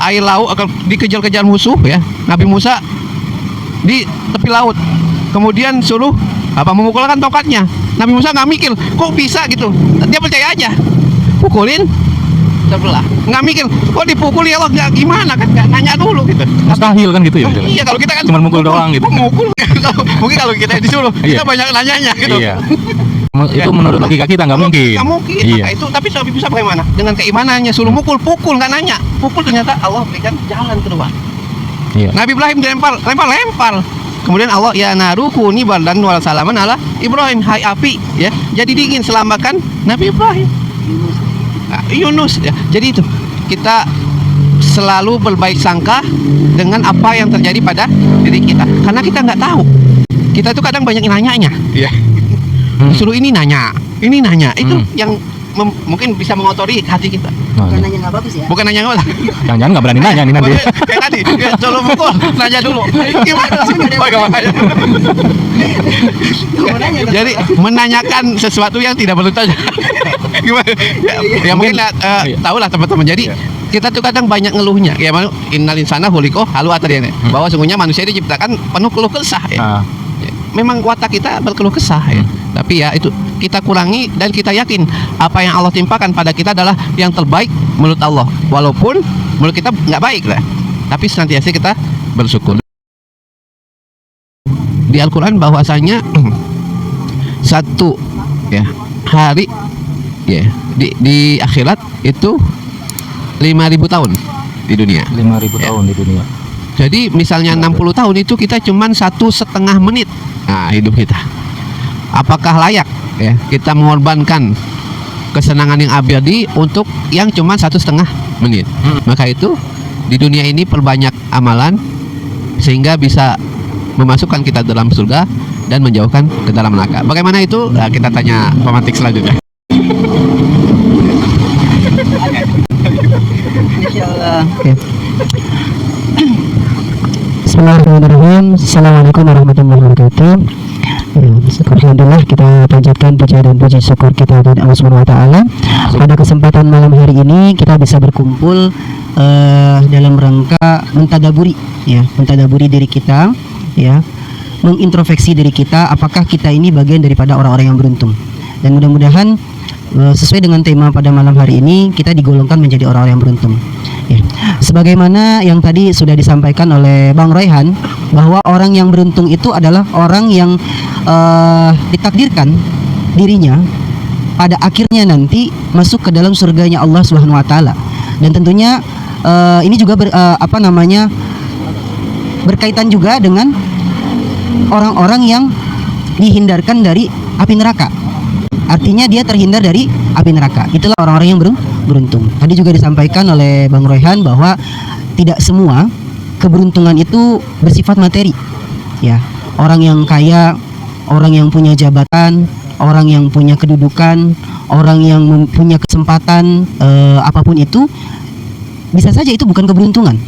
air laut akan dikejar-kejar musuh ya. Nabi Musa di tepi laut. Kemudian suruh memukulkan tongkatnya. Nabi Musa nggak mikir, kok bisa gitu. Dia percaya aja. Pukulin terbelah. Nggak mikir, kok dipukul ya Allah, nggak gimana kan, nggak nanya dulu gitu. Mustahil kan gitu ya? Iya, kalau kita kan cuma mukul doang gitu. Mukul. Mungkin kalau kita disuruh, kita banyak nanyanya gitu. Iya. Itu menurut logika kita nggak mungkin. Nggak mungkin. Iya. Maka itu, tapi Nabi Musa bagaimana? Dengan keimanannya suruh pukul nggak nanya. Pukul ternyata Allah berikan jalan keluar. Iya. Nabi Ibrahim dilempar. Kemudian Allah ya naru kuni bardan wal salaman ala Ibrahim, hai api ya, jadi dingin selamatkan Nabi Ibrahim. Yunus ya. Jadi itu kita selalu berbaik sangka dengan apa yang terjadi pada diri kita, karena kita nggak tahu. Kita itu kadang banyak nanyanya. Iya. Suruh ini nanya itu yang mungkin bisa mengotori hati kita. Bukan nanya nggak bagus ya? Bukan nanya nggak bagus. Jangan nggak berani nanya nih nanti. Kayak tadi, solo mukul, nanya dulu. Gimana? Jadi menanyakan sesuatu yang tidak perlu tanya. Gimana? Ya mungkin tahu lah teman-teman. Jadi kita tuh kadang banyak ngeluhnya. Ya innal insana khuliqa halu'a tadi ya. Bahwa sungguhnya manusia diciptakan penuh keluh kesah ya. Memang watak kita berkeluh kesah ya. Tapi ya itu kita kurangi dan kita yakin apa yang Allah timpakan pada kita adalah yang terbaik menurut Allah. Walaupun menurut kita nggak baik lah, tapi senantiasa kita bersyukur. Di Al-Quran bahwasanya satu ya hari ya di akhirat itu 5.000 tahun di dunia. 5.000 tahun di dunia. Jadi misalnya 60 tahun itu kita cuman 1,5 menit hidup kita. Apakah layak ya kita mengorbankan kesenangan yang abadi untuk yang cuma 1,5 menit? Maka itu di dunia ini perbanyak amalan sehingga bisa memasukkan kita dalam surga dan menjauhkan ke dalam neraka. Bagaimana itu? Nah, kita tanya pemantik selanjutnya. Insyaallah. Bismillahirrahmanirrahim. Assalamualaikum warahmatullahi wabarakatuh. Alhamdulillah, kita panjatkan puja dan puji syukur kita kepada Allah Subhanahu wa taala. Pada kesempatan malam hari ini kita bisa berkumpul dalam rangka mentadaburi diri kita ya, mengintrospeksi diri kita, apakah kita ini bagian daripada orang-orang yang beruntung. Dan mudah-mudahan sesuai dengan tema pada malam hari ini kita digolongkan menjadi orang-orang yang beruntung. Ya. Sebagaimana yang tadi sudah disampaikan oleh Bang Royhan, bahwa orang yang beruntung itu adalah orang yang ditakdirkan dirinya pada akhirnya nanti masuk ke dalam surganya Allah Subhanahu wa taala. Dan tentunya ini juga berkaitan juga dengan orang-orang yang dihindarkan dari api neraka. Artinya dia terhindar dari api neraka. Itulah orang-orang yang beruntung. Tadi juga disampaikan oleh Bang Royhan bahwa tidak semua keberuntungan itu bersifat materi. Ya, orang yang kaya, orang yang punya jabatan, orang yang punya kedudukan, orang yang punya kesempatan apapun itu, bisa saja itu bukan keberuntungan.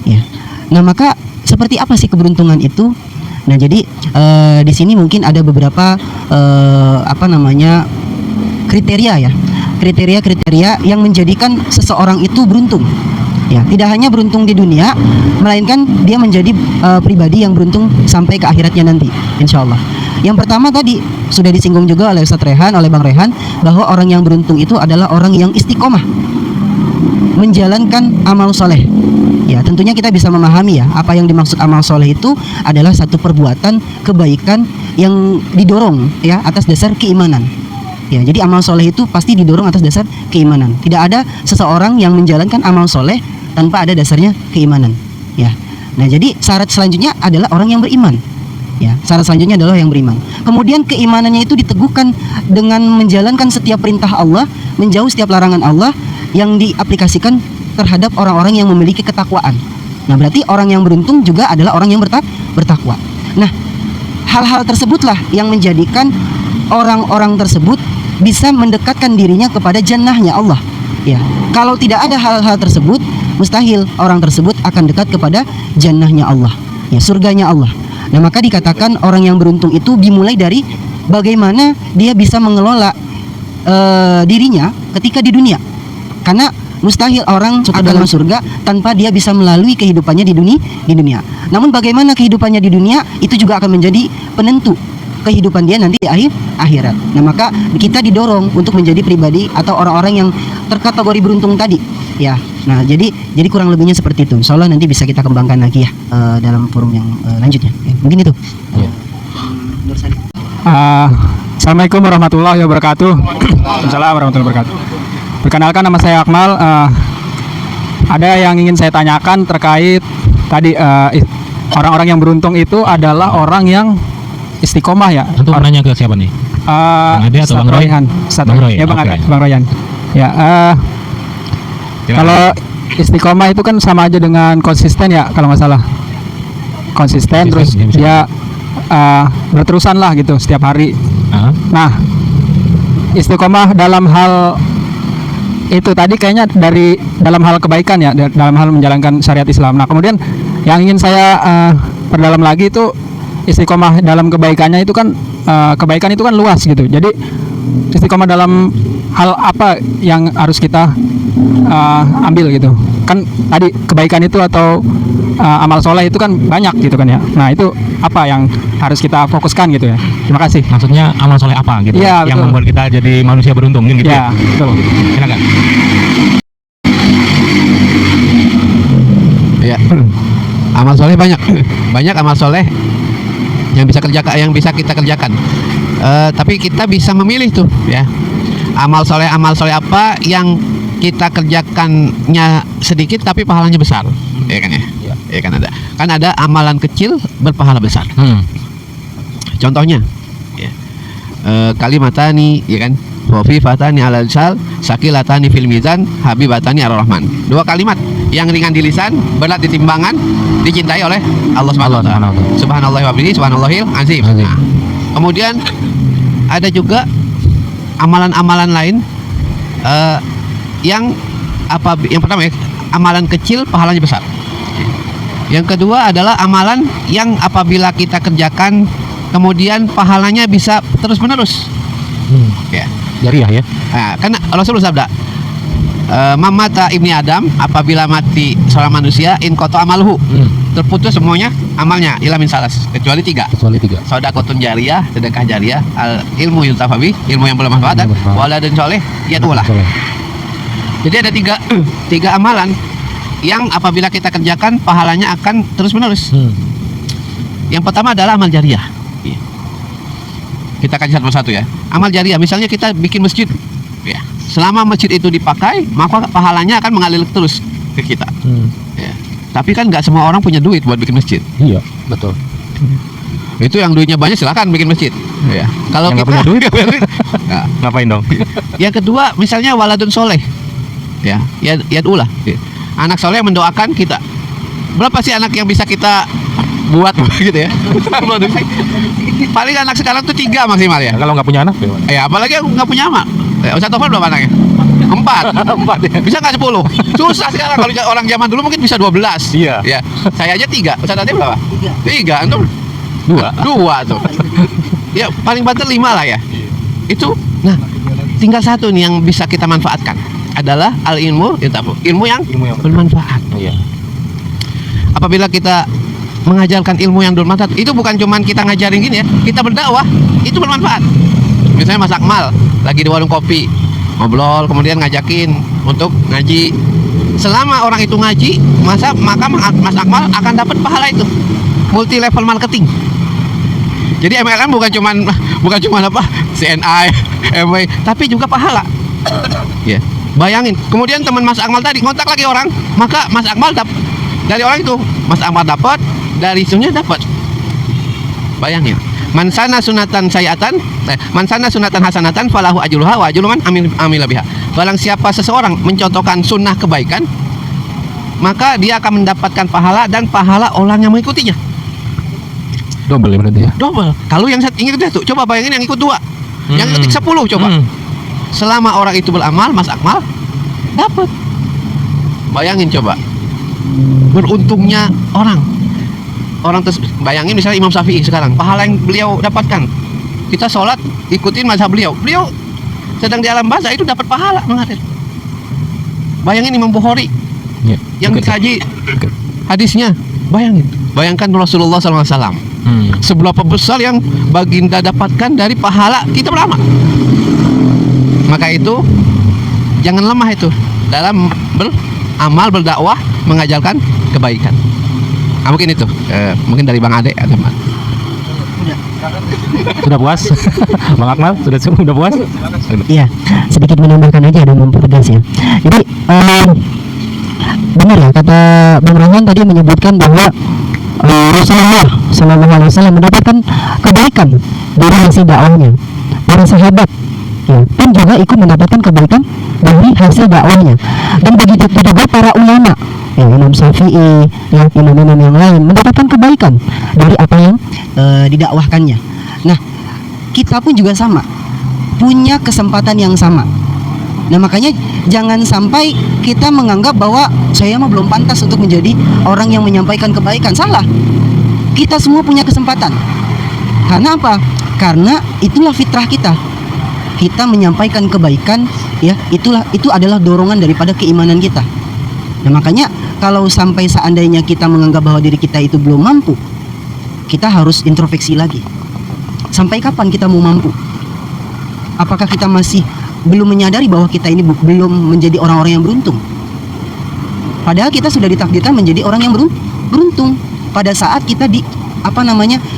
Ya. Nah, maka seperti apa sih keberuntungan itu? Nah, jadi di sini mungkin ada beberapa kriteria yang menjadikan seseorang itu beruntung. Ya, tidak hanya beruntung di dunia, melainkan dia menjadi pribadi yang beruntung sampai ke akhiratnya nanti, insya Allah. Yang pertama tadi sudah disinggung juga oleh Ustaz Rehan, oleh Bang Rehan, bahwa orang yang beruntung itu adalah orang yang istiqomah menjalankan amal soleh. Ya, tentunya kita bisa memahami ya, apa yang dimaksud amal soleh itu adalah satu perbuatan kebaikan yang didorong ya atas dasar keimanan. Ya, jadi amal soleh itu pasti didorong atas dasar keimanan. Tidak ada seseorang yang menjalankan amal soleh tanpa ada dasarnya keimanan. Ya, nah jadi syarat selanjutnya adalah orang yang beriman. Ya, syarat selanjutnya adalah yang beriman. Kemudian keimanannya itu diteguhkan dengan menjalankan setiap perintah Allah, menjauh setiap larangan Allah yang diaplikasikan terhadap orang-orang yang memiliki ketakwaan. Nah, berarti orang yang beruntung juga adalah orang yang bertakwa. Nah, hal-hal tersebutlah yang menjadikan orang-orang tersebut bisa mendekatkan dirinya kepada jannahnya Allah. Ya, kalau tidak ada hal-hal tersebut, mustahil orang tersebut akan dekat kepada jannahnya Allah, ya, surganya Allah. Nah, maka dikatakan orang yang beruntung itu dimulai dari bagaimana dia bisa mengelola dirinya ketika di dunia. Karena Mustahil orang akan masuk surga tanpa dia bisa melalui kehidupannya di dunia. Namun bagaimana kehidupannya di dunia itu juga akan menjadi penentu kehidupan dia nanti di akhirat. Nah, maka kita didorong untuk menjadi pribadi atau orang-orang yang terkategori beruntung tadi. Ya. Nah, jadi kurang lebihnya seperti itu. Insya Allah nanti bisa kita kembangkan lagi ya dalam forum yang lanjutnya. Ya, mungkin itu. Iya. Nur Salim. Assalamualaikum warahmatullahi wabarakatuh. Waalaikumsalam warahmatullahi wabarakatuh. Perkenalkan, nama saya Akmal. Ada yang ingin saya tanyakan terkait tadi orang-orang yang beruntung itu adalah orang yang istiqomah ya. Untuk menanya ke siapa nih? Bang Ade atau Bang Roy? Bang Roy. Ya, Bang Oke. Ade, Bang Royan. Ya, kalau istiqomah itu kan sama aja dengan konsisten ya, kalau nggak salah. Konsisten terus ya, bisa. dia berterusan lah gitu setiap hari. Nah, istiqomah dalam hal itu tadi kayaknya dari dalam hal kebaikan ya, dalam hal menjalankan syariat Islam. Nah, kemudian yang ingin saya perdalam lagi itu istiqomah dalam kebaikannya itu kan kebaikan itu kan luas gitu. Jadi istiqomah dalam hal apa yang harus kita ambil gitu. Kan tadi kebaikan itu atau amal soleh itu kan banyak gitu kan ya. Nah, itu apa yang harus kita fokuskan gitu ya. Terima kasih. Maksudnya amal soleh apa gitu? Iya, yang betul. membuat kita jadi manusia beruntung gitu Ya, ya? betul. Silakan. Ya. Amal soleh banyak. Banyak amal soleh yang bisa kita kerjakan. Tapi kita bisa memilih tuh ya. Amal soleh apa yang kita kerjakannya sedikit tapi pahalanya besar. Ya kan ya? Ya kan ada. Kan ada amalan kecil berpahala besar. Contohnya ya. Kalimatani ya kan? Wafifatani alal sal, sakilatani fil mizan, habibatani ar-rahman. Dua kalimat yang ringan di lisan, berat di timbangan, dicintai oleh Allah Subhanahu wa taala. Subhanallah wa bihamdihi, subhanallahil azim. Nah, kemudian ada juga amalan-amalan lain yang pertama ya, amalan kecil pahalanya besar. Yang kedua adalah amalan yang apabila kita kerjakan kemudian pahalanya bisa terus-menerus. Ya. Jariah ya. Nah, kan Rasulullah sabda, mamata ibni Adam, apabila mati seorang manusia, in koto amaluhu, terputus semuanya amalnya, ila min salas, kecuali tiga. Sodakotun jariyah, sedekah jariyah, al ilmu yuntafabi, ilmu yang bermanfaat, dan waladun soleh, yatulah. Jadi ada tiga amalan yang apabila kita kerjakan pahalanya akan terus menerus. Yang pertama adalah amal jariyah. Kita kaji satu persatu ya. Amal jariyah, misalnya kita bikin masjid, ya. Selama masjid itu dipakai, maka pahalanya akan mengalir terus ke kita. Ya. Tapi kan nggak semua orang punya duit buat bikin masjid. Iya, betul. Itu yang duitnya banyak silakan bikin masjid. Ya. Kalau Yang kita nggak punya duit, nah, ngapain dong? yang kedua, misalnya waladun soleh, ya, yad'ulah. Ya. Anak soleh mendoakan kita. Berapa sih anak yang bisa kita buat gitu ya? Paling anak sekarang tuh 3 maksimal ya. Kalau nggak punya anak, gimana? Ya apalagi yang nggak punya anak. Ustaz Tovan berapa anaknya? 4 ya. Bisa nggak 10? Susah sekarang. Kalau orang zaman dulu mungkin bisa 12. Iya. Ya. Saya aja 3. Ustaz Ade berapa? 3. Antum 2 tuh. Ya paling banter 5 lah ya. Itu. Nah, tinggal satu nih yang bisa kita manfaatkan adalah al ilmu ilmu yang bermanfaat. Iya. Apabila kita mengajarkan ilmu yang bermanfaat, itu bukan cuman kita ngajarin gini ya, kita berdakwah, itu bermanfaat. Misalnya Mas Akmal lagi di warung kopi, ngobrol, kemudian ngajakin untuk ngaji. Selama orang itu ngaji, maka Mas Akmal akan dapat pahala itu. Multi level marketing. Jadi MLM bukan cuman apa CNI, MW, tapi juga pahala. Ya. Bayangin, kemudian teman Mas Akmal tadi ngontak lagi orang, maka Mas Akmal dari orang itu, Mas Akmal dapat, dari isunya dapat. Bayangin, mansana sunatan hasanatan falahu ajruha wa ajru man amila biha. Barang siapa seseorang mencontohkan sunnah kebaikan, maka dia akan mendapatkan pahala dan pahala orang yang mengikutinya. Double ya berarti ya. Double. Kalau yang ingin itu, coba bayangin yang ikut 2, yang ikut 10 coba. Selama orang itu beramal, Mas Akmal dapat. Bayangin coba, beruntungnya orang bayangin misalnya Imam Syafi'i sekarang, pahala yang beliau dapatkan. Kita sholat ikutin mazhab beliau sedang di alam barzah itu dapat pahala mengalir. Bayangin Imam Bukhari Ya. yang dikaji hadisnya. Bayangkan Rasulullah SAW. Seberapa besar yang baginda dapatkan dari pahala kita beramal. Maka itu jangan lemah itu dalam beramal, berdakwah, mengajarkan kebaikan. Mungkin itu, mungkin dari Bang Ade ada Mas. Sudah puas? Bang Akmal sudah puas? Iya, sedikit menambahkan aja dan mempertegas ya. Jadi benar ya kata Bang Rahman tadi menyebutkan bahwa Rasulullah SAW mendapatkan kebaikan dari hasil dakwahnya, para sahabat ya, pun juga ikut mendapatkan kebaikan dari hasil dakwahnya, dan begitu juga para ulama ya, Imam Syafi'i ya, imam-imam yang lain mendapatkan kebaikan dari apa yang didakwahkannya. Nah, kita pun juga sama, punya kesempatan yang sama. Nah, makanya jangan sampai kita menganggap bahwa saya mah belum pantas untuk menjadi orang yang menyampaikan kebaikan. Salah. Kita semua punya kesempatan. Karena apa? Karena itulah fitrah kita. Kita menyampaikan kebaikan ya, itu adalah dorongan daripada keimanan kita. Nah, makanya kalau sampai seandainya kita menganggap bahwa diri kita itu belum mampu, kita harus introspeksi lagi. Sampai kapan kita mau mampu? Apakah kita masih belum menyadari bahwa kita ini belum menjadi orang-orang yang beruntung? Padahal kita sudah ditakdirkan menjadi orang yang beruntung pada saat kita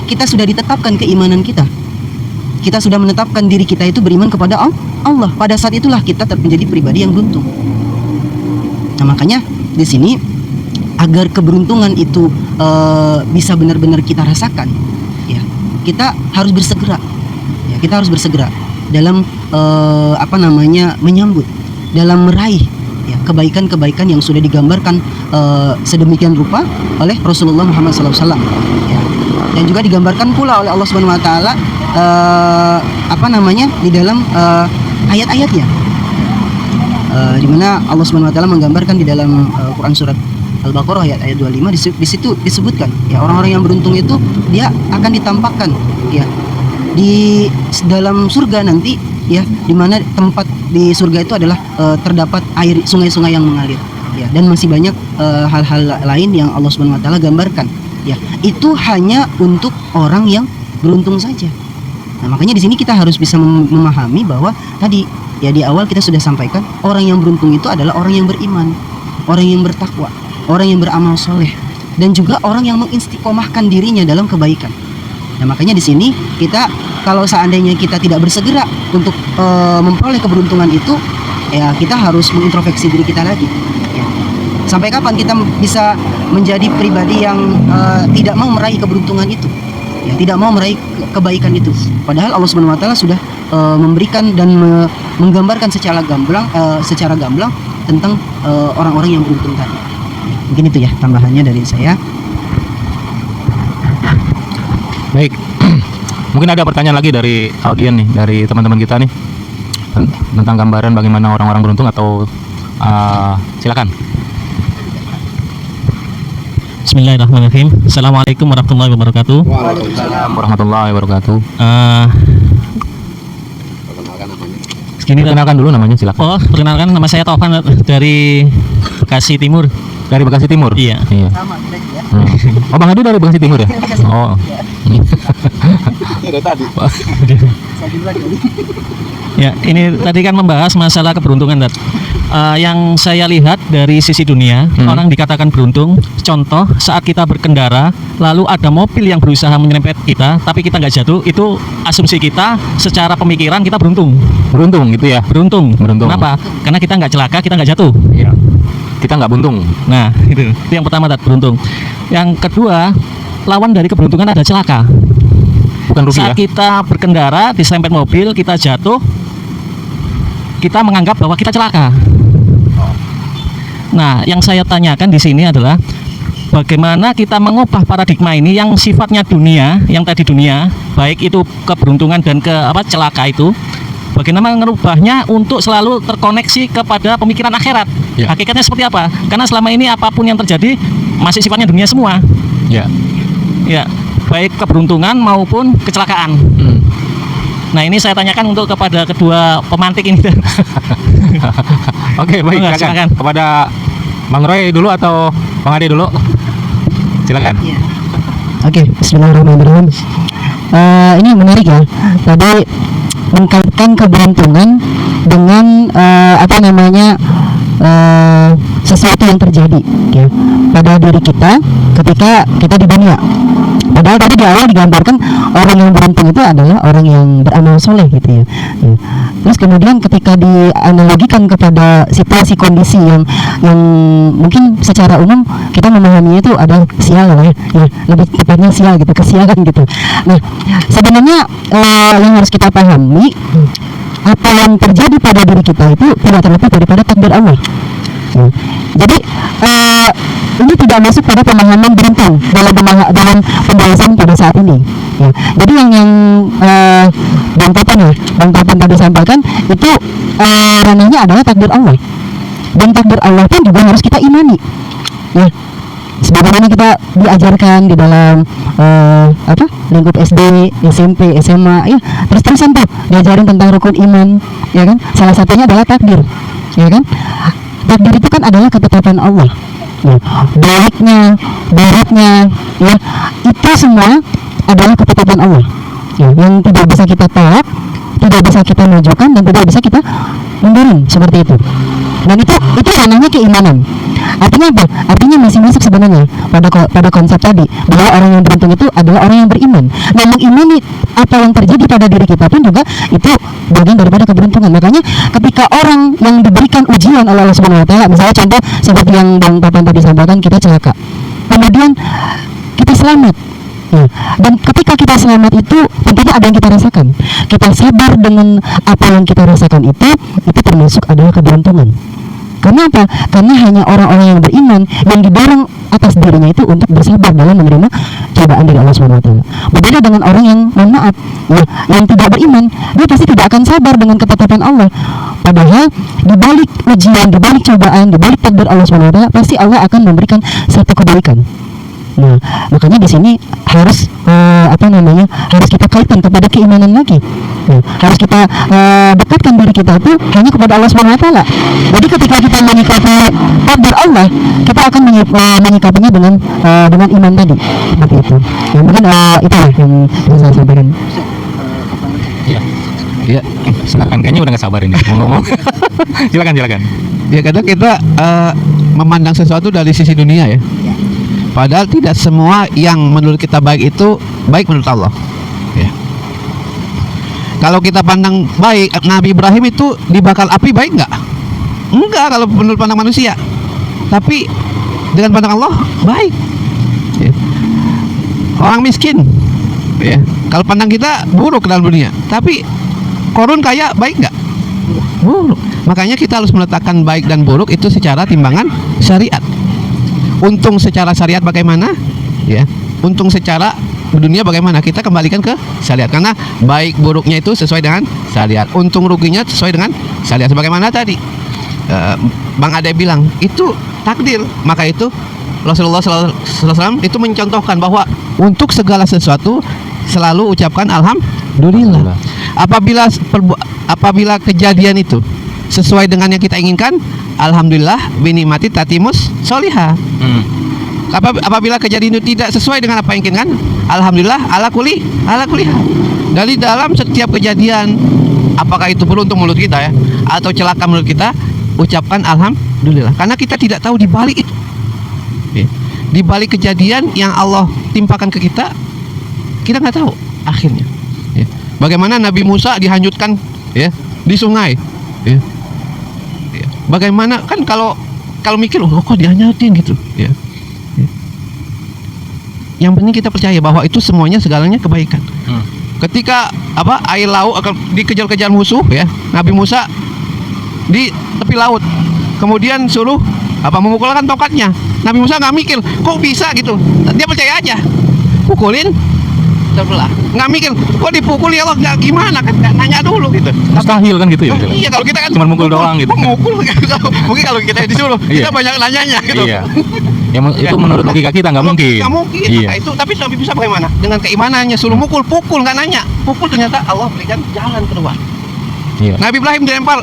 kita sudah ditetapkan keimanan kita. Kita sudah menetapkan diri kita itu beriman kepada Allah. Pada saat itulah kita menjadi pribadi yang beruntung. Nah, makanya di sini agar keberuntungan itu bisa benar-benar kita rasakan, ya kita harus bersegera. Ya, kita harus bersegera dalam menyambut, dalam meraih ya, kebaikan-kebaikan yang sudah digambarkan sedemikian rupa oleh Rasulullah Muhammad SAW. Ya. Dan juga digambarkan pula oleh Allah Subhanahu Wa Taala di dalam ayat-ayatnya, di mana Allah Subhanahu Wa Taala menggambarkan di dalam Quran surat Al-Baqarah ayat 25 di situ disebutkan ya, orang-orang yang beruntung itu dia akan ditampakkan ya di dalam surga nanti ya, di mana tempat di surga itu adalah terdapat air, sungai-sungai yang mengalir ya, dan masih banyak hal-hal lain yang Allah Subhanahu Wa Taala gambarkan ya. Itu hanya untuk orang yang beruntung saja. Nah, makanya di sini kita harus bisa memahami bahwa tadi ya di awal kita sudah sampaikan, orang yang beruntung itu adalah orang yang beriman, orang yang bertakwa, orang yang beramal soleh, dan juga orang yang mengistiqomahkan dirinya dalam kebaikan. Nah, makanya di sini kita, kalau seandainya kita tidak bersegera untuk memperoleh keberuntungan itu, ya kita harus mengintrospeksi diri kita lagi. Ya. Sampai kapan kita bisa menjadi pribadi yang tidak mau meraih keberuntungan itu, ya tidak mau meraih kebaikan itu. Padahal Allah Subhanahu Wa Taala sudah memberikan dan menggambarkan secara gamblang tentang orang-orang yang beruntung tadi. Mungkin itu ya tambahannya dari saya. Baik. Mungkin ada pertanyaan lagi dari audien nih, dari teman-teman kita nih, tentang gambaran bagaimana orang-orang beruntung, atau silakan. Bismillahirrahmanirrahim. Assalamualaikum warahmatullahi wabarakatuh. Waalaikumsalam warahmatullahi wabarakatuh. Perkenalkan dulu namanya, silakan. Oh, perkenalkan, nama saya Taufan dari Bekasi Timur. Dari Bekasi Timur? Iya. Sama kita juga. Oh, Bang Adi dari Bekasi Timur ya? Oh. Udah tadi. Saya duluan jadi. Ya, ini tadi kan membahas masalah keberuntungan, Dad. Yang saya lihat dari sisi dunia, orang dikatakan beruntung. Contoh, saat kita berkendara, lalu ada mobil yang berusaha menyerempet kita, tapi kita nggak jatuh, itu asumsi kita secara pemikiran kita beruntung. Beruntung gitu ya? Beruntung. Kenapa? Karena kita nggak celaka, kita nggak jatuh. Iya. Kita nggak buntung. Nah, itu yang pertama, Dad, beruntung. Yang kedua, lawan dari keberuntungan ada celaka. Bukan rugi ya? Saat kita berkendara diserempet mobil, kita jatuh, kita menganggap bahwa kita celaka. Nah, yang saya tanyakan di sini adalah bagaimana kita mengubah paradigma ini yang sifatnya dunia, yang tadi dunia, baik itu keberuntungan dan celaka itu, bagaimana mengubahnya untuk selalu terkoneksi kepada pemikiran akhirat. Ya. Hakikatnya seperti apa? Karena selama ini apapun yang terjadi masih sifatnya dunia semua. Ya. Ya, baik keberuntungan maupun kecelakaan. Nah, ini saya tanyakan untuk kepada kedua pemantik ini. Oke, baik, Enggak, silakan. silakan. Kepada Bang Roy dulu atau Bang Ade dulu? Silakan. Oke, Bismillahirrahmanirrahim. Ini menarik ya. Tadi mengkaitkan keberuntungan dengan apa namanya sesuatu yang terjadi ya, pada diri kita ketika kita di dunia. Padahal tadi di awal digambarkan orang yang beruntung itu adalah orang yang beramal soleh gitu ya. Ya. Terus kemudian ketika dianalogikan kepada situasi kondisi yang mungkin secara umum kita memahaminya itu adalah sial lah ya, ya lebih tepatnya sial gitu, kesialan gitu. Nah sebenarnya yang harus kita pahami, apa yang terjadi pada diri kita itu tidak terlepas daripada takdir Allah. Ya. Jadi ini tidak masuk pada pemahaman beruntung dalam pembahasan pada saat ini. Ya. Jadi yang Bang Tapan tadi sampaikan itu ranahnya adalah takdir Allah. Dan takdir Allah pun juga harus kita imani. Ya. Sebagaimana kita diajarkan di dalam lingkup SD, SMP, SMA, ya terus-terusan tuh diajarin tentang rukun iman, ya kan? Salah satunya adalah takdir, ya kan? Takdir itu kan adalah ketetapan Allah. Ya, baiknya, buruknya, ya itu semua adalah ketetapan Allah. Ya, yang tidak bisa kita tolak, tidak bisa kita majukan, dan tidak bisa kita mundurin seperti itu. Dan itu ranahnya keimanan. Artinya apa? Artinya masih masuk sebenarnya pada konsep tadi bahwa orang yang beruntung itu adalah orang yang beriman. Nah, mengimani apa yang terjadi pada diri kita pun juga itu bagian daripada keberuntungan. Makanya ketika orang yang diberikan ujian oleh Allah Subhanahu wa taala, misalnya contoh seperti yang Bang Tapan tadi sampaikan, kita celaka. Kemudian kita selamat. Ya. Dan ketika kita selamat itu tentunya ada yang kita rasakan. Kita sabar dengan apa yang kita rasakan itu termasuk adalah keberuntungan. Karena apa? Karena hanya orang-orang yang beriman yang didorong atas dirinya itu untuk bersabar dalam menerima cobaan dari Allah Subhanahu wa taala. Berbeda dengan orang yang mohon maaf, ya, yang tidak beriman, dia pasti tidak akan sabar dengan ketetapan Allah. Padahal di balik ujian, di balik cobaan, di balik takdir Allah Subhanahu wa taala, pasti Allah akan memberikan satu kebaikan. Nah, makanya di sini harus harus kita kaitkan kepada keimanan lagi. Nah, harus kita dekatkan diri kita itu hanya kepada Allah Subhanahu wa taala. Jadi ketika kita menyikapi takdir Allah, kita akan menyikapinya dengan iman tadi. Seperti itu. Ya, mungkin itu yang saya sampaikan. Ya, silakan. Kayaknya udah nggak sabar ini mau ngomong. silakan. Ya kadang kita memandang sesuatu dari sisi dunia ya. Padahal tidak semua yang menurut kita baik itu baik menurut Allah. Ya. Kalau kita pandang baik, Nabi Ibrahim itu dibakar api baik nggak? Enggak kalau menurut pandang manusia. Tapi dengan pandang Allah baik. Ya. Orang miskin, ya. Kalau pandang kita buruk dalam dunia. Tapi Korun kaya baik nggak? Buruk. Makanya kita harus meletakkan baik dan buruk itu secara timbangan syariat. Untung secara syariat bagaimana? Ya. Untung secara dunia bagaimana? Kita kembalikan ke syariat. Karena baik buruknya itu sesuai dengan syariat. Untung ruginya sesuai dengan syariat. Sebagaimana tadi Bang Ade bilang, itu takdir. Maka itu Rasulullah SAW itu mencontohkan bahwa untuk segala sesuatu selalu ucapkan alhamdulillah. Apabila kejadian itu sesuai dengan yang kita inginkan, alhamdulillah binikmati tatimus solihah. Apabila kejadian itu tidak sesuai dengan apa yang inginkan, alhamdulillah ala kulli hal. Dari dalam setiap kejadian, apakah itu beruntung menurut kita ya atau celaka menurut kita, ucapkan alhamdulillah. Karena kita tidak tahu di balik itu. Ya. Di balik kejadian yang Allah timpakan ke kita nggak tahu akhirnya. Ya. Bagaimana Nabi Musa dihanyutkan ya di sungai. Ya. Ya. Bagaimana kan kalau mikir kok dihanyutin gitu ya. Yang penting kita percaya bahwa itu semuanya segalanya kebaikan. Ketika air laut akan dikejar-kejar musuh ya, Nabi Musa di tepi laut, kemudian suruh memukulkan tongkatnya. Nabi Musa nggak mikir kok bisa gitu, dia percaya aja, pukulin terbelah, nggak mikir kok dipukul ya Allah, nggak gimana kan, nggak nanya dulu gitu. Mustahil kan gitu ya? Iya, kalau kita kan cuma mukul doang gitu. Mukul mungkin kalau kita disuruh kita banyak nanyanya gitu. Iya. Itu menurut logika kita nggak mungkin. Nggak mungkin. Iya. Maka itu, tapi Nabi bisa bagaimana? Dengan keimanannya suruh pukul nggak nanya. Pukul ternyata Allah berikan jalan keluar. Iya. Nabi Ibrahim dilempar.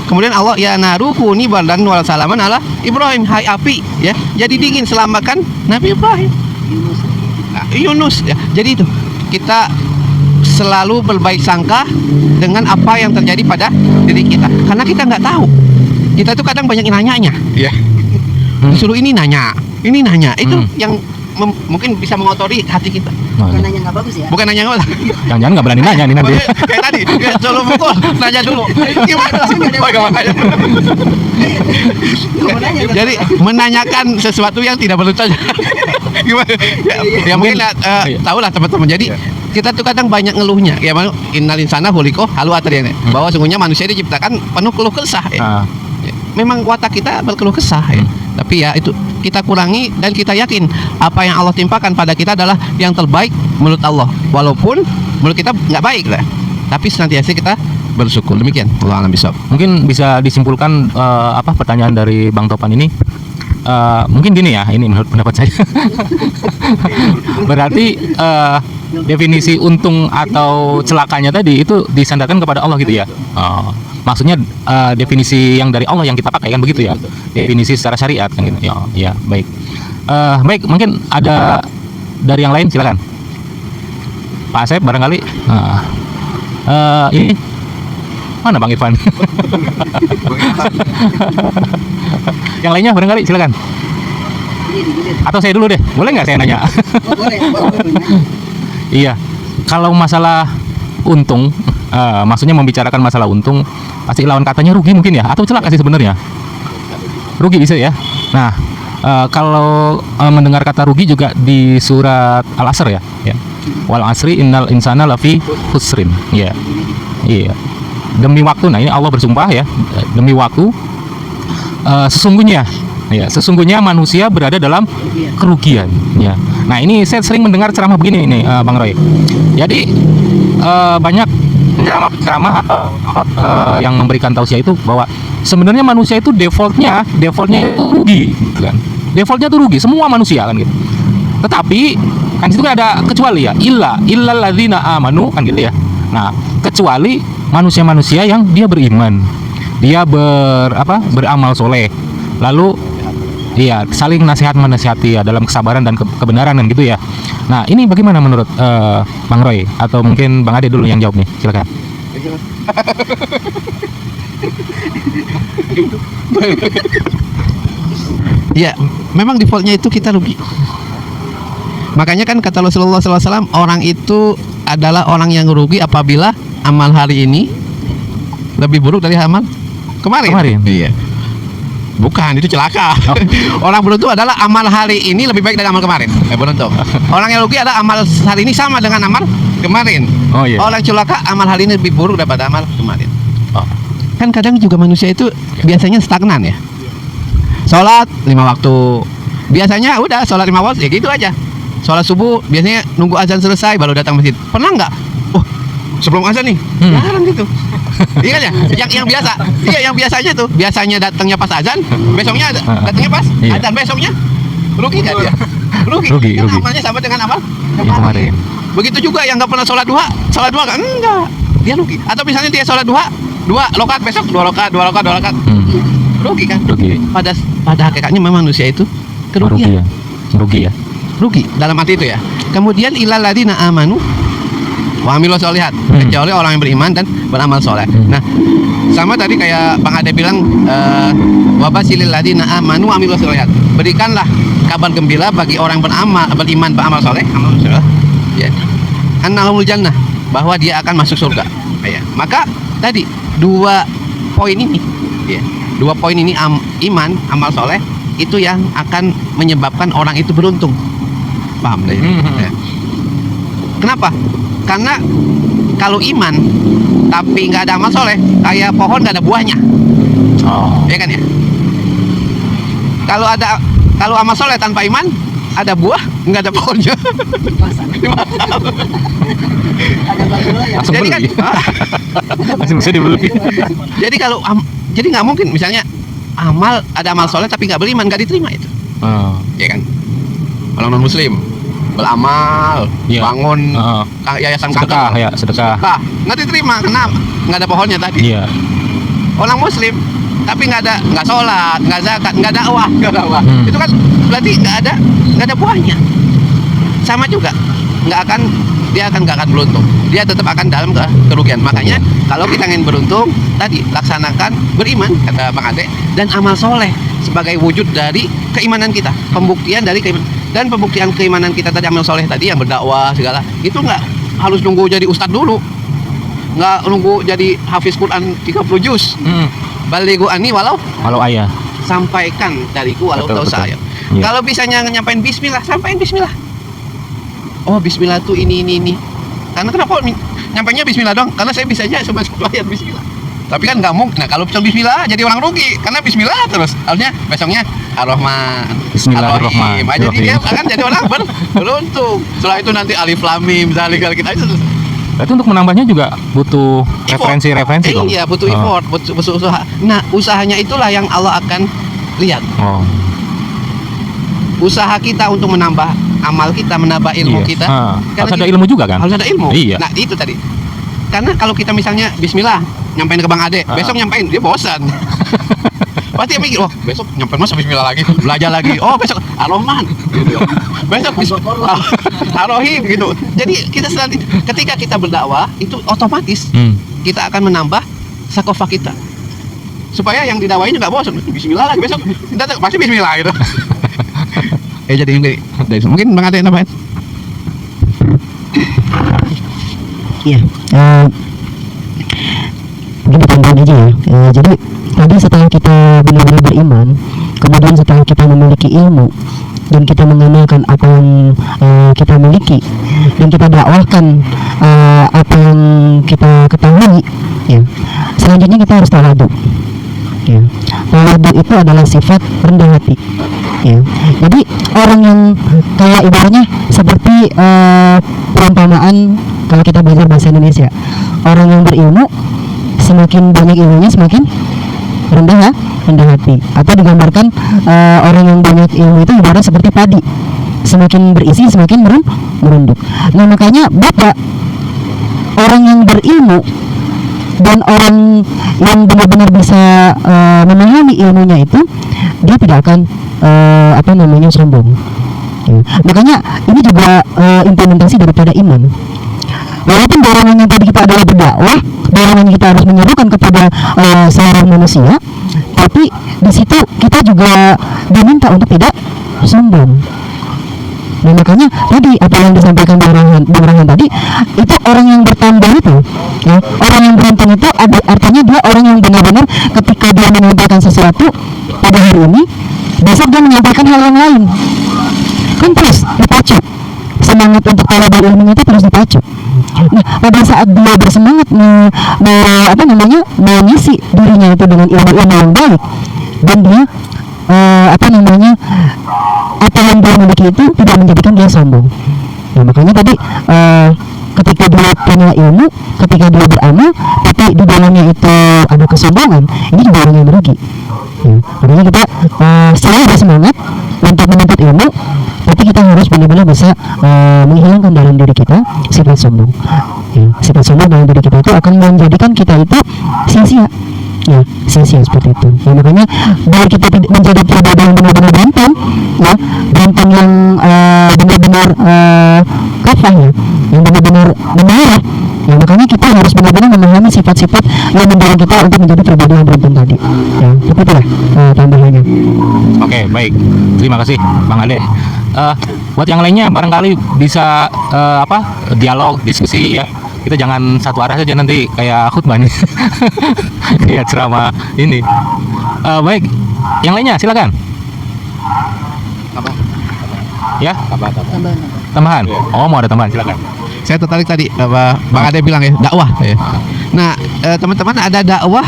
Kemudian Allah ya narukuni bardan wal salaman ala Ibrahim, hai api ya jadi dingin selamatkan Nabi Ibrahim. Nah, Yunus ya. Jadi itu kita selalu berbaik sangka dengan apa yang terjadi pada diri kita karena kita nggak tahu. Kita tuh kadang banyak nanyanya ya. Disuruh ini nanya itu yang mungkin bisa mengotori hati kita. Bukan nanya nggak bagus ya. Bukan nanya nggak. Jangan-jangan nggak berani nanya nih nanti. Kayak tadi, ya, selalu pukul, nanya dulu. Gimana? Oh, makanya. Jadi menanyakan sesuatu yang tidak perlu tanya. Gimana? Ya mungkin tahu lah teman-teman. Jadi kita tuh kadang banyak ngeluhnya. Ya mana innal insana khuliqa halu'a tadi bahwa sungguhnya manusia diciptakan penuh keluh kesah ya. Memang watak kita berkeluh kesah ya. Tapi ya itu kita kurangi dan kita yakin apa yang Allah timpakan pada kita adalah yang terbaik menurut Allah. Walaupun menurut kita nggak baik lah. Tapi senantiasa kita bersyukur. Demikian. Allah alam bisawab. Mungkin bisa disimpulkan pertanyaan dari Bang Topan ini. Mungkin gini ya, ini menurut pendapat saya. Berarti definisi untung atau celakanya tadi itu disandarkan kepada Allah gitu ya. Maksudnya definisi yang dari Allah yang kita pakai kan begitu ya. Definisi secara syariat kan gitu. Ya, baik. Baik, mungkin ada dari yang lain silakan. Pak Asep barangkali. Ini mana Bang Irfan? Yang lainnya barangkali silakan. Atau saya dulu deh, boleh nggak saya nanya? Boleh. Iya, kalau masalah untung, maksudnya membicarakan masalah untung, pasti lawan katanya rugi mungkin ya, atau celaka sih sebenarnya. Rugi bisa ya. Nah, kalau mendengar kata rugi juga di surat Al-Asr ya. Wal asri innal insana lafi khusrin. Iya. Demi waktu, nah ini Allah bersumpah ya, demi waktu, sesungguhnya manusia berada dalam kerugian. Ya. Nah ini saya sering mendengar ceramah begini nih, Bang Roy. Jadi banyak ceramah yang memberikan tausiah itu bahwa sebenarnya manusia itu defaultnya itu rugi, gitu kan? Defaultnya itu rugi, semua manusia kan gitu. Tetapi kan situ kan ada kecuali ya, illal ladzina amanu kan gitu ya. Nah kecuali manusia-manusia yang dia beriman, dia beramal soleh, lalu saling nasihat menasihati ya dalam kesabaran dan kebenaran kan gitu ya. Nah ini bagaimana menurut Bang Roy atau mungkin Bang Ade dulu yang jawab nih, silakan. Ya, memang defaultnya itu kita rugi. Makanya kan kata Rasulullah SAW, orang itu adalah orang yang rugi apabila amal hari ini lebih buruk dari amal kemarin. Iya. Bukan, itu celaka. Orang beruntung adalah amal hari ini lebih baik dari amal kemarin. Beruntung. Orang yang rugi adalah amal hari ini sama dengan amal kemarin. Oh iya. Orang celaka amal hari ini lebih buruk daripada amal kemarin. Kan kadang juga manusia itu biasanya stagnan ya. Sholat 5 waktu. Biasanya udah sholat 5 waktu ya gitu aja. Sholat subuh biasanya nunggu azan selesai baru datang masjid. Pernah nggak? Sebelum azan nih. Jarang gitu. Iya kan ya? Yang biasa. Iya, yang biasanya tuh. Biasanya datangnya pas azan, besoknya datangnya pas azan, besoknya rugi kan dia? Rugi. Amalnya sama dengan amal kemarin. Begitu juga yang nggak pernah sholat duha kan enggak. Dia rugi. Atau misalnya dia sholat duha 2 rakaat, besok 2 rakaat. Rugi kan? Pada hakikatnya memang manusia itu kerugian. Rugi dalam arti itu ya. Kemudian illal ladzina amanu wa amilus sholihat, kecuali orang yang beriman dan beramal soleh. Nah, sama tadi kayak Bang Ade bilang wa basyiril ladzina amanu wa amilus sholihat. Berikanlah kabar gembira bagi orang beriman beramal soleh, amal soleh. Ya. Annahumul jannah, bahwa dia akan masuk surga. Ya. Maka tadi 2 poin ini ya. 2 poin ini iman, amal soleh itu yang akan menyebabkan orang itu beruntung. Paham deh? Ya. Kenapa? Karena kalau iman tapi nggak ada amal soleh, kayak pohon nggak ada buahnya. Ya kan ya? Kalau amal soleh tanpa iman, ada buah nggak ada pohonnya. Langsung jadi beli. kan, Langsung bisa dibeli. jadi kalau jadi nggak mungkin misalnya ada amal soleh tapi nggak beriman, nggak diterima itu. Ya kan? Orang non muslim beramal, bangun yayasan sedekah, nggak nggak diterima karena nggak ada pohonnya tadi. Iya. orang Muslim tapi nggak sholat, nggak zakat, nggak dakwah. Itu kan berarti nggak ada buahnya. Sama juga, dia nggak akan beruntung. Dia tetap akan dalam kerugian. Makanya kalau kita ingin beruntung, tadi laksanakan beriman, kata Bang Ade, dan amal soleh sebagai wujud dari keimanan kita, pembuktian dari keimanan. Dan pembuktian keimanan kita tadi, amal soleh tadi yang berdakwah segala, itu nggak harus nunggu jadi ustadz dulu, nggak nunggu jadi hafiz Quran 30 juz. Balighu anni walau ayah. sampaikan dariku walau tahu saya. Iya. Kalau bisanya nyampain bismillah, sampaikan bismillah. Oh, bismillah tuh ini. Karena kenapa nyampainya bismillah dong? Karena saya bisanya cuma satu ayat bismillah. Tapi kan nggak mungkin. Nah, kalau cuma bismillah jadi orang rugi karena bismillah terus. Harusnya besoknya Ar-Rahman, Bismillahirrahmanirrahim. Jadi dia akan jadi orang beruntung. Setelah itu nanti alif lam mim zalikal kita itu. Berarti untuk menambahnya juga butuh referensi dong. Iya, butuh effort, butuh usaha. Nah, usahanya itulah yang Allah akan lihat. Oh. Usaha kita untuk menambah amal kita, menambah ilmu Iya. kita. Harus ada ilmu juga kan? Harus ada ilmu. Iya. Nah, itu tadi. Karena kalau kita misalnya bismillah, nyampein ke Bang Ade, besok nyampein dia bosan. Pasti dia mikir, oh besok nyampein masa bismillah lagi, belajar lagi. Oh besok Ar-Rahman gitu. Besok Ar-Rahim gitu. Jadi kita selalu, ketika kita berdakwah itu otomatis kita akan menambah sakofah kita. Supaya yang didakwahin nggak bosan. Bismillah lagi besok. Kita pasti bismillah gitu. Jadi ini mungkin Bang Ade nambahin. Iya, begini tambahan aja ya. Jadi tadi setelah kita benar-benar beriman, kemudian setelah kita memiliki ilmu dan kita mengamalkan apa yang kita miliki dan kita dakwahkan apa yang kita ketahui, ya. Selanjutnya kita harus tawadu. Ya. Tawadu itu adalah sifat rendah hati. Ya. Jadi orang yang kayak ibaratnya seperti perumpamaan kalau kita belajar bahasa Indonesia, orang yang berilmu semakin banyak ilmunya semakin rendah hati. Atau digambarkan orang yang banyak ilmu itu ibarat seperti padi, semakin berisi semakin merunduk. Nah makanya Bapak, orang yang berilmu dan orang yang benar-benar bisa memahami ilmunya itu, dia tidak akan sombong. Ya. Makanya ini juga implementasi daripada iman. Walaupun dorongan yang tadi kita adalah berdakwah, dorongan kita harus menyerukan kepada seluruh manusia, tapi di situ kita juga diminta untuk tidak sombong. Nah makanya tadi apa yang disampaikan Bang Rahan tadi, itu orang yang bertambah itu, ya, orang yang beruntung itu artinya dia orang yang benar-benar ketika dia menyampaikan sesuatu pada hari ini, besok dia menyampaikan hal yang lain. Kan terus dipacu, semangat untuk talabul ilmu itu terus dipacu. Nah pada saat dia bersemangat mengisi dirinya itu dengan ilmu-ilmu yang baik, dan dia apa yang dia miliki itu tidak menjadikan dia sombong. Nah makanya tadi ketika dia punya ilmu, ketika dia beramal, tapi di dalamnya itu ada kesombongan, ini juga orang yang merugi. Ya, makanya kita selalu bersemangat untuk menuntut ilmu, tapi kita harus benar-benar bisa menghilangkan dalam diri kita sifat sombong. Ya, sifat sombong dalam diri kita itu akan menjadikan kita itu sia-sia. Ya, sia-sia seperti itu. Ya, makanya biar kita menjadi pribadi yang benar-benar ganteng, ya, ganteng yang benar-benar kafah, ya, yang benar-benar menarik. Ya, makanya kita harus benar-benar memahami sifat-sifat yang mendorong kita untuk menjadi pribadi yang beruntung tadi. Ya, itulah tambahannya. Oke, baik. Terima kasih, Bang Ade. Buat yang lainnya barangkali bisa dialog, diskusi ya. Kita jangan satu arah saja nanti kayak khutbah nih. Kayak ceramah ini. Baik, yang lainnya silakan. Ya? Tambahan. Oh, mau ada tambahan, silakan. Saya tertarik tadi apa Bang Ade bilang ya, dakwah ya. Nah, teman-teman ada dakwah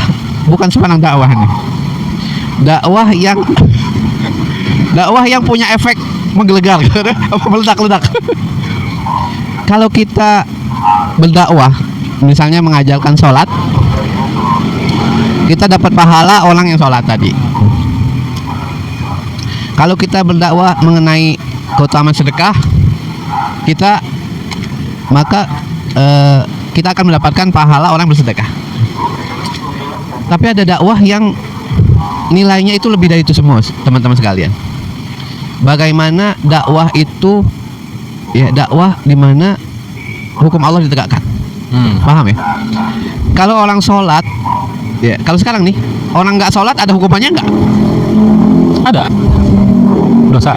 bukan sembarang dakwah nih. Dakwah yang punya efek menggelegar, apa meledak-ledak. Kalau kita berdakwah, misalnya mengajarkan sholat, kita dapat pahala orang yang sholat tadi. Kalau kita berdakwah mengenai keutamaan sedekah, maka kita akan mendapatkan pahala orang bersedekah. Tapi ada dakwah yang nilainya itu lebih dari itu semua, teman-teman sekalian. Bagaimana dakwah itu, ya dakwah di mana hukum Allah ditegakkan. Paham ya? Kalau orang sholat, ya kalau sekarang nih orang nggak sholat ada hukumannya nggak? Ada. Dosa.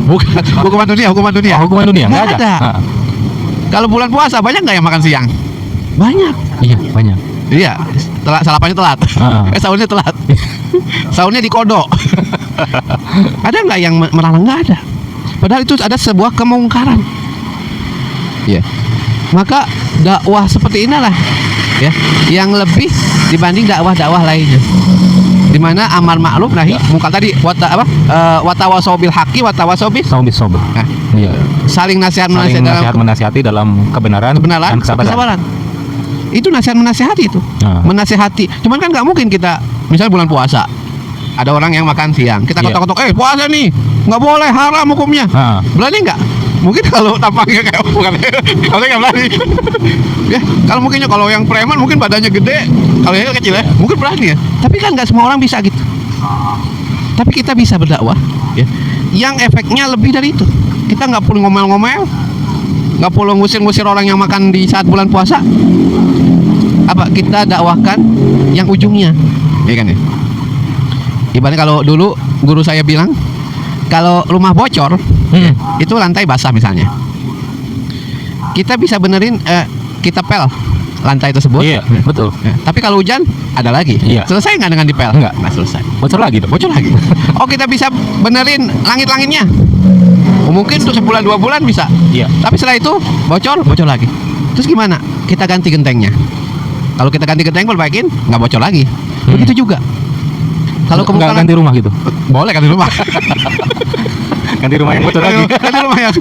Bukan hukuman dunia, hukuman dunia. Oh, hukuman dunia nggak Nggak ada. ada. Kalau bulan puasa banyak nggak yang makan siang? Banyak. Iya, banyak. Iya, telat, sarapannya telat. Sahurnya telat. Sahurnya dikodok. Ada nggak yang melarang? Nggak ada. Padahal itu ada sebuah kemungkaran. Ya. Maka dakwah seperti inilah ya yang lebih dibanding dakwah-dakwah lainnya. Di mana amar ma'ruf nahi munkar tadi watawasau bil haqqi watawasau bis Sober. nah, Iya. saling nasihat Saling menasihati menasihati dalam kebenaran dan kesabaran. Itu nasihat menasihati itu. Nah. Menasihati. Cuman kan nggak mungkin kita misalnya bulan puasa ada orang yang makan siang, kita Iya. kotok-kotok, puasa nih, nggak boleh, haram hukumnya. Nah. Berani nggak? Mungkin kalau tampangnya kayak bukan, kalau nggak berani. Ya, kalau mungkinnya kalau yang preman mungkin badannya gede, kalau yang kecil ya, mungkin berani ya. Tapi kan nggak semua orang bisa gitu. Tapi kita bisa berdakwah, ya. Yang efeknya lebih dari itu. Kita nggak perlu ngomel-ngomel, nggak perlu ngusir-ngusir orang yang makan di saat bulan puasa. Apa kita dakwahkan yang ujungnya, ya kan ya? Ibaratnya kalau dulu guru saya bilang, kalau rumah bocor, itu lantai basah misalnya, kita bisa benerin, kita pel lantai tersebut. Iya, betul. Tapi kalau hujan ada lagi. Iya. Selesai nggak dengan dipel? Nggak. Selesai. Bocor lagi dong. Bocor lagi. Oh, kita bisa benerin langit-langitnya. Mungkin untuk sebulan 2 bulan bisa. Iya. Tapi setelah itu bocor lagi. Terus gimana? Kita ganti gentengnya. Kalau kita ganti genteng perbaikin, nggak bocor lagi. Begitu juga. Kalau Nggak kemungkinan ganti rumah gitu. boleh ganti rumah. Ganti rumah yang bocor lagi. Ganti rumah yang.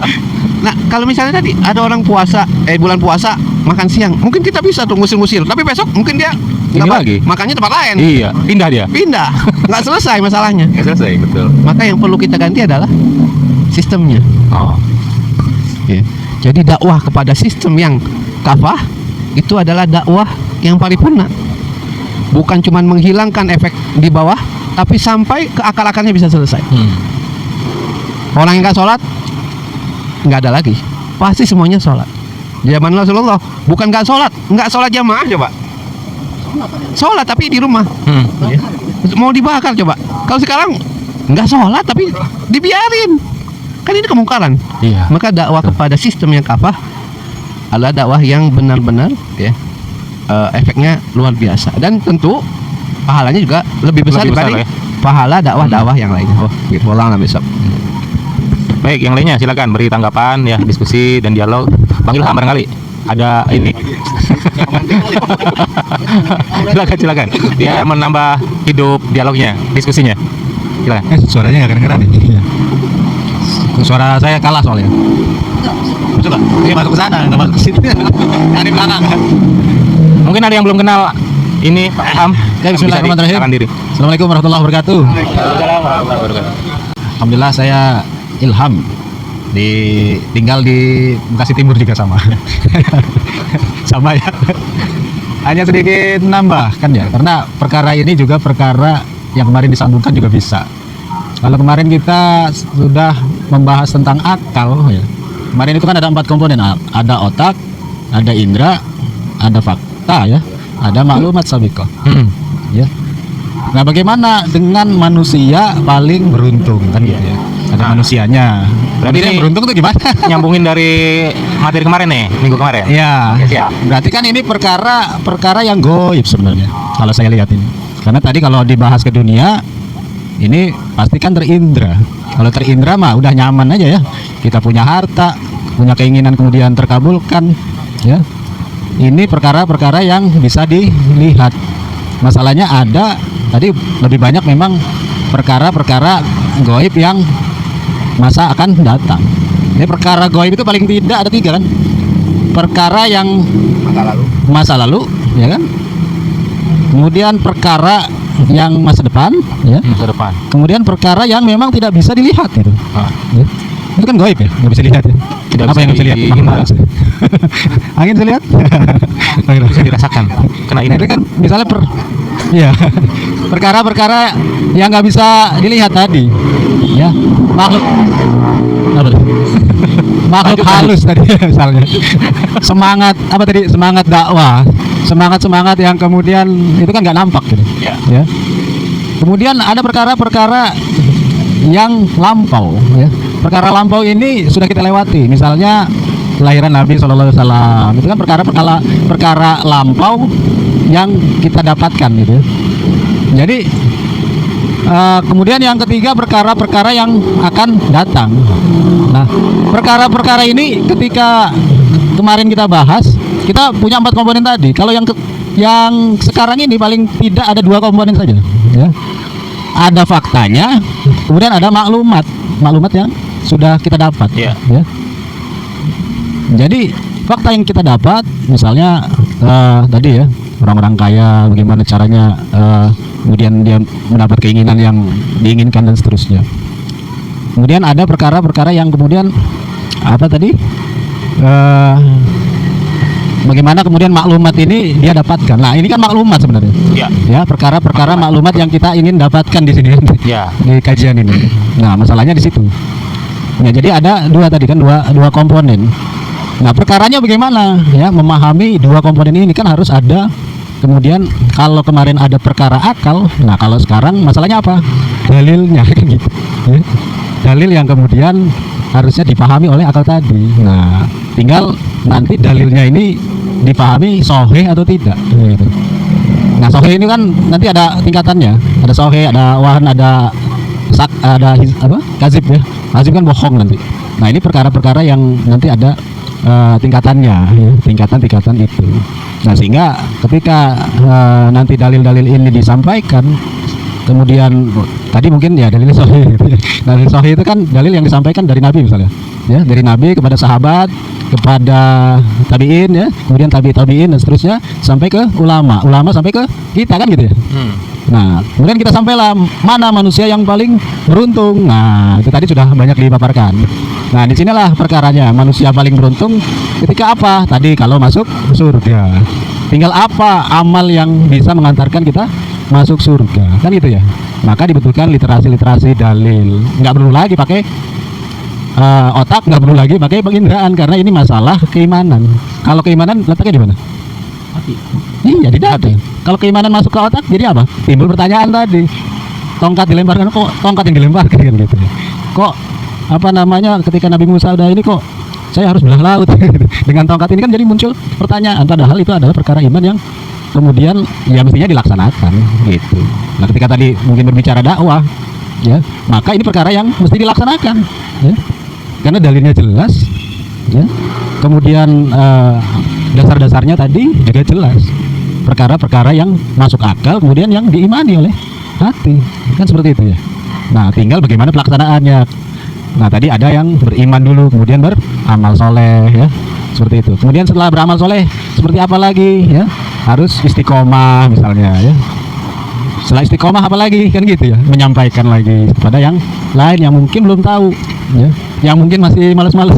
Nah, kalau misalnya tadi ada orang puasa, bulan puasa makan siang, mungkin kita bisa tuh ngusir-ngusir. Tapi besok mungkin dia Ini nggak lagi. makannya tempat lain. Iya, pindah dia. Pindah, nggak selesai masalahnya. Nggak selesai, betul. Maka yang perlu kita ganti adalah sistemnya. Oh. Ya. Jadi dakwah kepada sistem yang kafah itu adalah dakwah yang paripurna. Bukan cuma menghilangkan efek di bawah, tapi sampai ke akar-akarnya bisa selesai. Orang yang nggak sholat nggak ada lagi, pasti semuanya sholat. Zaman Rasulullah bukan nggak sholat jamaah coba. Sholat tapi di rumah. Ya. Mau dibakar coba. Kalau sekarang nggak sholat tapi dibiarin, kan ini kemungkaran. Iya. Maka dakwah kepada sistem yang kafah adalah dakwah yang benar-benar ya efeknya luar biasa, dan tentu pahalanya juga lebih besar dibanding pahala dakwah-dakwah yang lainnya. Oh, gitu. Ulang besok. Baik, yang lainnya silakan beri tanggapan ya, diskusi dan dialog. Bang Ilham barangkali ada ini. silakan. Dia menambah hidup dialognya, diskusinya. Silakan. Suaranya nggak kedengeran nih. Suara saya kalah soalnya. Coba, dia masuk ke sana, nggak masuk ke situ. Di belakang. Mungkin ada yang belum kenal ini Pak Ilham. Ya, bismillahirrahmanirrahim. Silakan diri. Assalamualaikum warahmatullahi wabarakatuh. Alhamdulillah, saya Ilham, tinggal di Bekasi Timur juga sama. Sama ya. Hanya sedikit nambah kan ya, karena perkara ini juga perkara yang kemarin disambungkan juga bisa. Kalau kemarin kita sudah membahas tentang akal ya. Kemarin itu kan ada 4 komponen, ada otak, ada indera, ada fakta ya, ada maklumat sabiqah. Ya. Nah, bagaimana dengan manusia paling beruntung kan gitu ya? Ada manusianya. Berarti Manusia ini beruntung tuh gimana? Nyambungin dari materi kemarin nih, minggu kemarin. Ya, Oke, siap. berarti kan ini perkara yang goib sebenarnya. Kalau saya lihat ini, karena tadi kalau dibahas ke dunia, ini pasti kan terindra. Kalau terindra mah udah nyaman aja ya. Kita punya harta, punya keinginan kemudian terkabulkan, ya. Ini perkara-perkara yang bisa dilihat. Masalahnya ada tadi lebih banyak memang perkara-perkara goib yang masa akan datang. Ini perkara goib itu paling tidak ada 3 kan? Perkara yang masa lalu, ya kan? Kemudian perkara yang masa depan, ya. Masa depan. Kemudian perkara yang memang tidak bisa dilihat itu. Ah. Ya. Itu kan goib ya, nggak bisa dilihat ya. tidak Apa yang bisa lihat? dihindari. Angin bisa lihat? Bisa dirasakan. Kena Nah, itu kan misalnya ya, perkara-perkara yang nggak bisa dilihat tadi, ya makhluk apa tuh? Makhluk halus tadi misalnya semangat apa tadi, semangat dakwah, semangat yang kemudian itu kan nggak nampak gitu, ya. Kemudian ada perkara-perkara yang lampau, ya. Perkara lampau ini sudah kita lewati, misalnya kelahiran Nabi Shallallahu Alaihi Wasallam, itu kan perkara lampau yang kita dapatkan gitu. Jadi kemudian yang ketiga perkara-perkara yang akan datang. Nah, perkara-perkara ini ketika kemarin kita bahas, kita punya 4 komponen tadi. Kalau yang sekarang ini paling tidak ada 2 komponen saja, ya. Ada faktanya, kemudian ada maklumat yang sudah kita dapat, ya. Jadi fakta yang kita dapat, misalnya tadi ya, orang-orang kaya bagaimana caranya, kemudian dia mendapat keinginan yang diinginkan dan seterusnya. Kemudian ada perkara-perkara yang kemudian apa tadi, bagaimana kemudian maklumat ini dia dapatkan. Nah, ini kan maklumat sebenarnya. Ya, perkara-perkara maklumat yang kita ingin dapatkan di sini, di kajian ini. Nah, masalahnya di situ. Ya, jadi ada 2 tadi kan, dua komponen. Nah, perkaranya bagaimana ya, memahami 2 komponen ini kan harus ada. Kemudian kalau kemarin ada perkara akal, nah kalau sekarang masalahnya apa? Dalilnya kan gitu, ya. Dalil yang kemudian harusnya dipahami oleh akal tadi. Nah, tinggal nanti dalilnya ini dipahami sahih atau tidak, gitu. Nah, sahih ini kan nanti ada tingkatannya, ada sahih, ada wahan, ada kazib ya. Kazib kan bohong nanti. Nah, ini perkara-perkara yang nanti ada tingkatannya, ya, tingkatan itu. Nah, sehingga ketika nanti dalil-dalil ini disampaikan, kemudian tadi mungkin ya dalil sahih. Dalil sahih itu kan dalil yang disampaikan dari Nabi misalnya, ya, dari Nabi kepada sahabat, kepada tabiin, ya, kemudian tabiin dan seterusnya sampai ke ulama sampai ke kita kan gitu ya. Nah, kemudian kita sampailah mana manusia yang paling beruntung. Nah, itu tadi sudah banyak dipaparkan. Nah, disinilah perkaranya, manusia paling beruntung ketika apa? Tadi kalau masuk surga. Tinggal apa amal yang bisa mengantarkan kita masuk surga, kan gitu ya. Maka dibutuhkan literasi dalil. Nggak perlu lagi pakai otak, nggak perlu lagi pakai penginderaan, karena ini masalah keimanan. Kalau keimanan letaknya di mana? Iya, di hati. Kalau keimanan masuk ke otak, jadi apa? Timbul pertanyaan tadi. Tongkat dilemparkan, kok tongkat yang dilemparkan kan gitu ya. Kok apa namanya, ketika Nabi Musa udah ini kok saya harus belah laut dengan tongkat ini, kan jadi muncul pertanyaan. Padahal itu adalah perkara iman yang kemudian ya mestinya dilaksanakan gitu. Nah, ketika tadi mungkin berbicara dakwah, ya, maka ini perkara yang mesti dilaksanakan, ya. Karena dalilnya jelas, ya. Kemudian dasar-dasarnya tadi juga jelas. Perkara-perkara yang masuk akal, kemudian yang diimani oleh hati, kan seperti itu ya. Nah, tinggal bagaimana pelaksanaannya. Nah, tadi ada yang beriman dulu, kemudian beramal soleh, ya, seperti itu. Kemudian setelah beramal soleh, seperti apa lagi, ya? Harus istiqomah misalnya, ya. Setelah istiqomah apa lagi, kan gitu ya, menyampaikan lagi kepada yang lain yang mungkin belum tahu, ya, yang mungkin masih malas-malas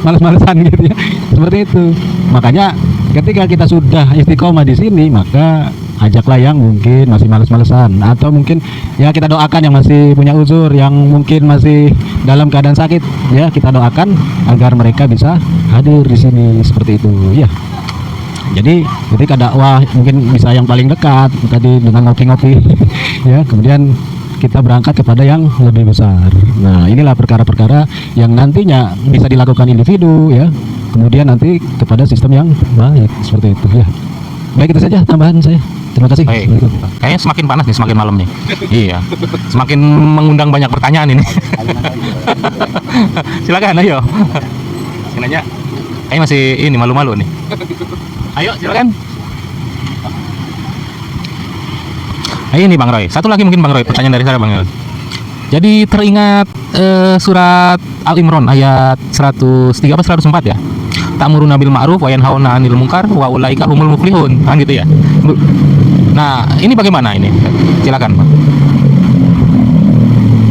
malas-malasan gitu ya, seperti itu. Makanya ketika kita sudah istiqomah di sini, maka ajaklah yang mungkin masih malas-malesan, atau mungkin ya kita doakan yang masih punya uzur, yang mungkin masih dalam keadaan sakit, ya, kita doakan agar mereka bisa hadir di sini, seperti itu, ya. Jadi ketika dakwah mungkin bisa yang paling dekat tadi dengan ngopi-ngopi ya, kemudian kita berangkat kepada yang lebih besar. Nah, inilah perkara-perkara yang nantinya bisa dilakukan individu, ya, kemudian nanti kepada sistem yang baik, seperti itu, ya. Baik, itu saja tambahan saya. Terima kasih. Baik. Kayaknya semakin panas nih, semakin malam nih. Iya, semakin mengundang banyak pertanyaan ini. Silakan, ayo. Nanya. Kayaknya masih ini malu-malu nih. Ayo, silakan. Ayo nih Bang Roy. Satu lagi mungkin Bang Roy, pertanyaan dari saya Bang Roy. Jadi teringat surat Al-Imran ayat 103 apa 104 ya? Ta'muruna bil ma'ruf wa yanhauna 'anil munkar wa ulaika humul muflihun. Kan gitu ya. Nah, ini bagaimana ini? Silakan, Bang.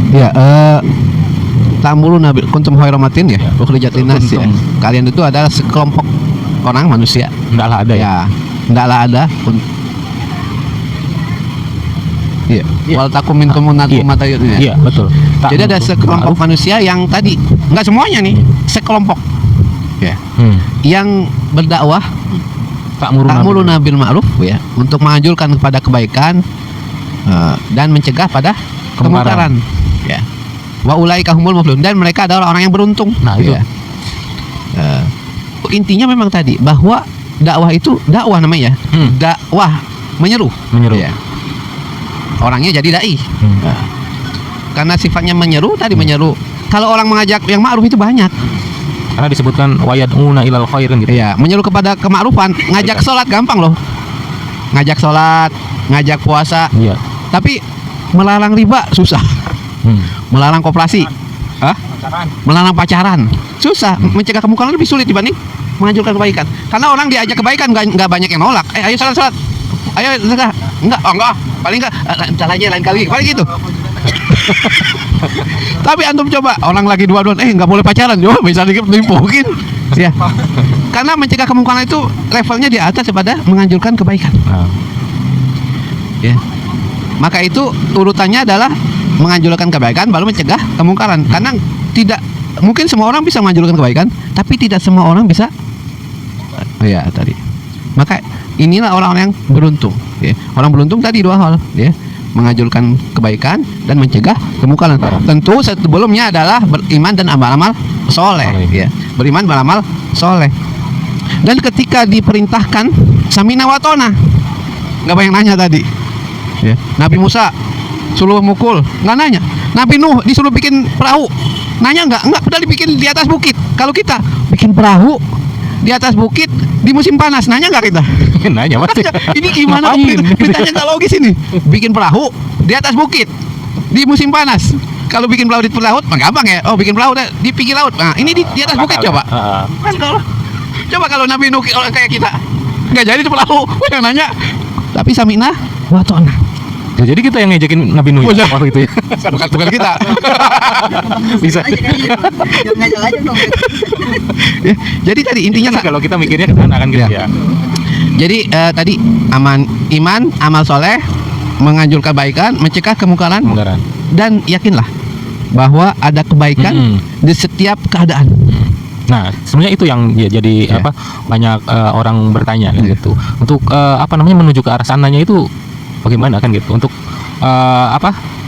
Ya, Ta'muruna bil kuntum khairu ummatin ya, ukhrijat linnas ya. Kalian itu adalah sekelompok orang manusia. Hendaklah ada ya. Ya, hendaklah ada. Iya. Wal takum minkum Iya. ummatan. Iya, betul. Jadi ada sekelompok manusia yang tadi nggak semuanya nih, sekelompok ya, yang berdakwah ta'muruna bil ma'ruf ya, untuk menganjurkan kepada kebaikan dan mencegah pada kemungkaran ya. Wa ulaika humul muflihun, dan mereka adalah orang yang beruntung. Nah, itu. Ya. Intinya memang tadi bahwa dakwah itu dakwah namanya ya. Dakwah menyeru. Ya. Orangnya jadi dai. Nah, karena sifatnya menyeru tadi, menyeru. Kalau orang mengajak yang ma'ruf itu banyak. Karena disebutkan wayad'una ilal khairin gitu. Iya, menyeru kepada kema'rufan. Ngajak sholat gampang loh. Ngajak sholat, ngajak puasa. Iya. Tapi melarang riba susah. Melarang koperasi, melarang pacaran susah. Mencegah kemungkaran lebih sulit dibanding menganjurkan kebaikan. Karena orang diajak kebaikan nggak banyak yang nolak. Ayo sholat, ayo sedekah. Enggak, paling enggak entar aja lain kali, paling gitu. Tapi antum coba orang lagi dua-duaan, nggak boleh pacaran, coba bisa dimpukin ya. Karena mencegah kemungkaran itu levelnya di atas daripada menganjurkan kebaikan. Ya. Maka itu urutannya adalah menganjurkan kebaikan baru mencegah kemungkaran. Karena tidak mungkin semua orang bisa menganjurkan kebaikan, tapi tidak semua orang bisa. Ya tadi. Maka inilah orang-orang yang beruntung. Ya. Orang beruntung tadi dua hal, ya, menganjurkan kebaikan dan mencegah kemungkaran. Tentu sebelumnya adalah beriman dan amal-amal soleh. Ya. Beriman beramal soleh. Dan ketika diperintahkan samina wa ta'na, nggak banyak nanya tadi. Ya. Nabi Musa suruh mukul, nggak nanya. Nabi Nuh disuruh bikin perahu, nanya nggak, padahal dibikin di atas bukit. Kalau kita bikin perahu di atas bukit di musim panas, nanya nggak kita? Nanya pasti. Ini gimana? Beritanya nggak logis ini. Bikin perahu di atas bukit di musim panas. Kalau bikin perahu di tepi laut, gampang ya. Oh, bikin perahu di pinggir laut. Nah, ini di atas bukit coba. Kan kalau coba kalau Nabi Nuh orang kayak kita, nggak jadi di perahu, yang nanya. Tapi samina wa ta'na. Ya, jadi kita yang ngejekin Nabi Nuh ya, waktu itu ya. Bukan kita. Bisa. Ya, jadi tadi intinya kalau kita mikirnya ke sana kan gitu ya. Jadi tadi iman, amal soleh, menganjurkan kebaikan, mencegah kemungkaran, dan yakinlah bahwa ada kebaikan di setiap keadaan. Nah, sebenarnya itu yang ya, jadi apa banyak orang bertanya kan gitu. Untuk menuju ke arah sananya itu bagaimana kan gitu. Untuk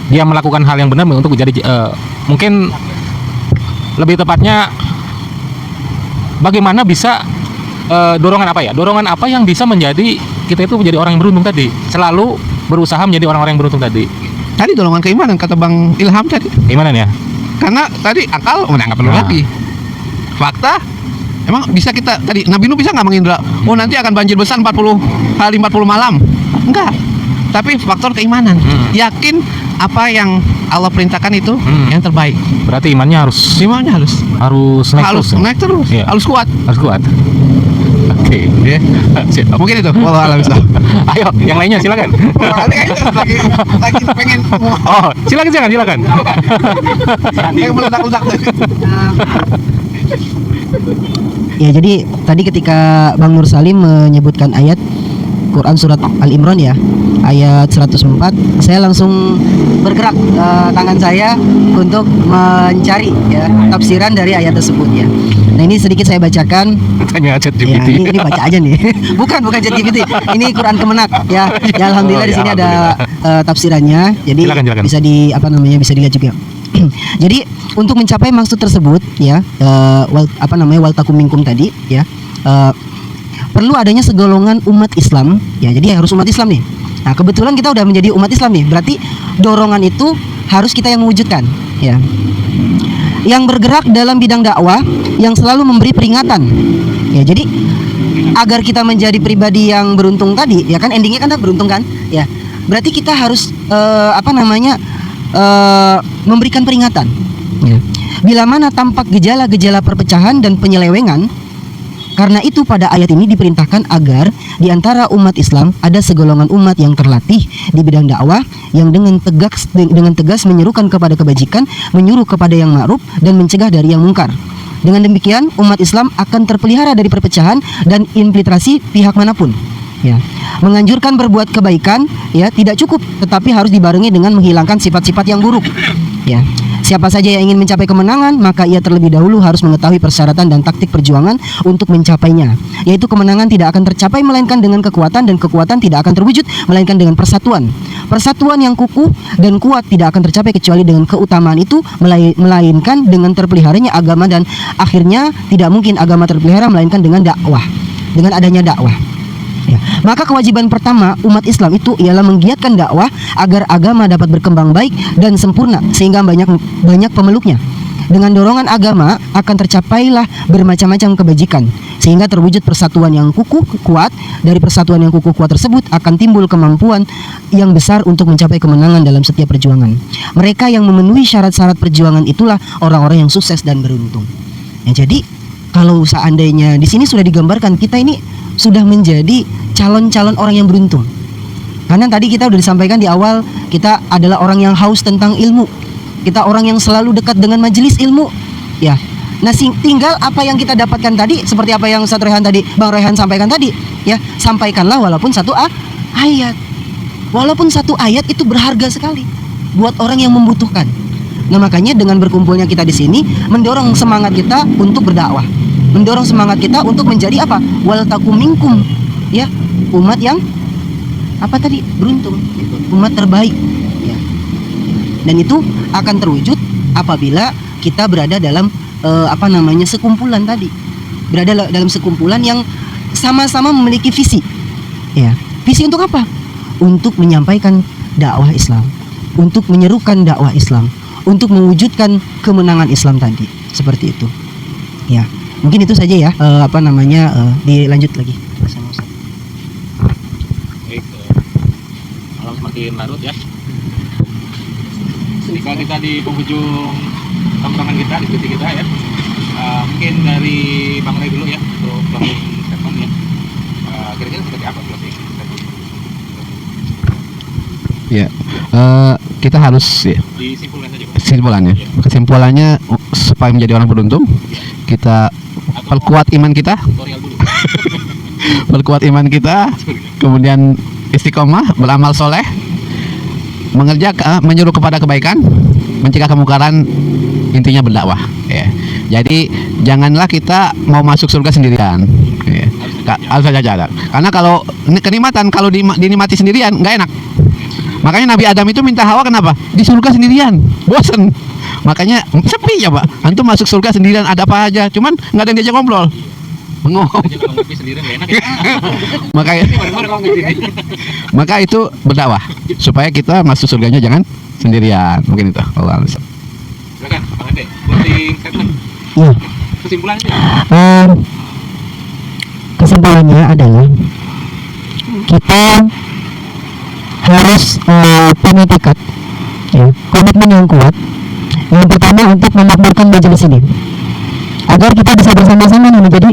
dia melakukan hal yang benar untuk jadi mungkin lebih tepatnya bagaimana bisa dorongan apa yang bisa menjadi kita itu menjadi orang yang beruntung tadi, selalu berusaha menjadi orang-orang yang beruntung tadi. Tadi dorongan keimanan kata Bang Ilham tadi. Keimanan ya. Karena tadi akal nggak perlu lagi. Fakta emang bisa kita tadi Nabi Nuh bisa nggak mengindra? Oh nanti akan banjir besar 40 hari 40 malam. Enggak. Tapi faktor keimanan. Yakin apa yang Allah perintahkan itu yang terbaik. Berarti imannya harus naik terus. Ya? Harus kuat. Oke. Ya. Mungkin itu. Wallahu a'lam bishawab. Ayo, yang lainnya silakan. lagi pengen. Oh, silakan. Yang meledak-ledak. Ya, jadi tadi ketika Bang Nur Salim menyebutkan ayat Quran surat Al-Imran ya, ayat 104, saya langsung bergerak tangan saya untuk mencari ya tafsiran dari ayat tersebut ya. Nah, ini sedikit saya bacakan. Tanya ChatGPT. Ya, ini baca aja nih. bukan ChatGPT. Ini Quran Kemenak ya. Ya alhamdulillah di sini ada tafsirannya. Jadi silakan. Bisa bisa dilihat juga. Jadi untuk mencapai maksud tersebut ya, wal takum minkum tadi ya, perlu adanya segolongan umat Islam ya. Jadi harus umat Islam nih. Nah, kebetulan kita udah menjadi umat Islam nih. Berarti dorongan itu harus kita yang mewujudkan ya. Yang bergerak dalam bidang dakwah, yang selalu memberi peringatan. Ya, jadi agar kita menjadi pribadi yang beruntung tadi, ya kan endingnya kan beruntung kan? Ya. Berarti kita harus memberikan peringatan. Ya. Bila mana tampak gejala-gejala perpecahan dan penyelewengan, Karena itu pada ayat ini diperintahkan agar di antara umat Islam ada segolongan umat yang terlatih di bidang dakwah yang dengan tegas menyerukan kepada kebajikan, menyuruh kepada yang ma'ruf dan mencegah dari yang mungkar. Dengan demikian umat Islam akan terpelihara dari perpecahan dan infiltrasi pihak manapun. Ya, menganjurkan berbuat kebaikan ya tidak cukup, tetapi harus dibarengi dengan menghilangkan sifat-sifat yang buruk. Ya, siapa saja yang ingin mencapai kemenangan, maka ia terlebih dahulu harus mengetahui persyaratan dan taktik perjuangan untuk mencapainya. Yaitu kemenangan tidak akan tercapai melainkan dengan kekuatan, dan kekuatan tidak akan terwujud melainkan dengan persatuan. Persatuan yang kukuh dan kuat tidak akan tercapai kecuali dengan keutamaan itu, melainkan dengan terpeliharanya agama, dan akhirnya tidak mungkin agama terpelihara melainkan dengan dakwah, dengan adanya dakwah. Ya, maka kewajiban pertama umat Islam itu ialah menggiatkan dakwah agar agama dapat berkembang baik dan sempurna sehingga banyak pemeluknya. Dengan dorongan agama akan tercapailah bermacam-macam kebajikan sehingga terwujud persatuan yang kukuh kuat. Dari persatuan yang kukuh kuat tersebut akan timbul kemampuan yang besar untuk mencapai kemenangan dalam setiap perjuangan. Mereka yang memenuhi syarat-syarat perjuangan itulah orang-orang yang sukses dan beruntung. Ya, jadi kalau seandainya di sini sudah digambarkan kita ini sudah menjadi calon-calon orang yang beruntung. Karena tadi kita sudah disampaikan di awal, kita adalah orang yang haus tentang ilmu. Kita orang yang selalu dekat dengan majelis ilmu. Ya. Nah, tinggal apa yang kita dapatkan tadi, seperti apa yang Ustaz Rehan tadi, Bang Rehan sampaikan tadi, ya, sampaikanlah walaupun satu ayat. Walaupun satu ayat itu berharga sekali buat orang yang membutuhkan. Nah, makanya dengan berkumpulnya kita di sini mendorong semangat kita untuk berdakwah. Mendorong semangat kita untuk menjadi apa? Wal takum minkum, ya, umat yang apa tadi? Beruntung, umat terbaik, ya. Dan itu akan terwujud apabila kita berada dalam sekumpulan tadi, berada dalam sekumpulan yang sama-sama memiliki visi, ya. Visi untuk apa? Untuk menyampaikan dakwah Islam, untuk menyerukan dakwah Islam, untuk mewujudkan kemenangan Islam tadi, seperti itu, ya. Mungkin itu saja ya, dilanjut lagi bersama Ustaz. Baik, malam semakin larut ya. Ketika kita di penghujung tongkrongan kita, diskusi kita ya, mungkin dari Bang Ray dulu ya untuk closing statement ya. Kira-kira seperti apa closing statement? Ya, kita harus ya, Disimpulkan saja. kesimpulannya supaya menjadi orang beruntung, kita perkuat iman kita, perkuat iman kita, kemudian istiqomah, beramal soleh, menyuruh kepada kebaikan, mencegah kemungkaran, intinya berdakwah. Ya. Jadi janganlah kita mau masuk surga sendirian. Ya. Harus ada jarak. Karena kalau kenikmatan kalau dinikmati sendirian nggak enak. Makanya Nabi Adam itu minta Hawa kenapa? Di surga sendirian, bosen. Makanya sepi ya Pak. Antum masuk surga sendirian ada apa aja, cuman nggak ada yang diajak ngobrol. Bengong. Maka itu berdakwah supaya kita masuk surganya jangan sendirian. Mungkin itu. Allah. Silakan, Bang Ade. Closing statement. Ya. Kesimpulannya. Kesimpulannya adalah kita harus punya tekad, ya, komitmen yang kuat. Yang pertama untuk memakmurkan majelis ini, agar kita bisa bersama-sama menjadi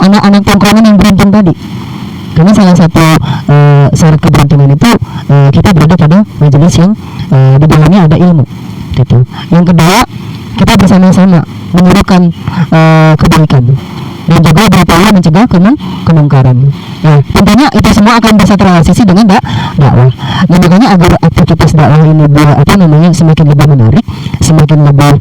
anak-anak tongkrongan yang beruntung tadi. Karena salah satu syarat keberuntungan itu kita berada pada majelis yang di dalamnya ada ilmu, gitu. Yang kedua, kita bersama-sama menyerukan kebaikan dan juga berupaya mencegah kemungkaran. Nah, tentunya itu semua akan bisa terrealisasi dengan dakwah. Dan makanya agar aktivitas dakwah ini semakin lebih menarik, semakin lebih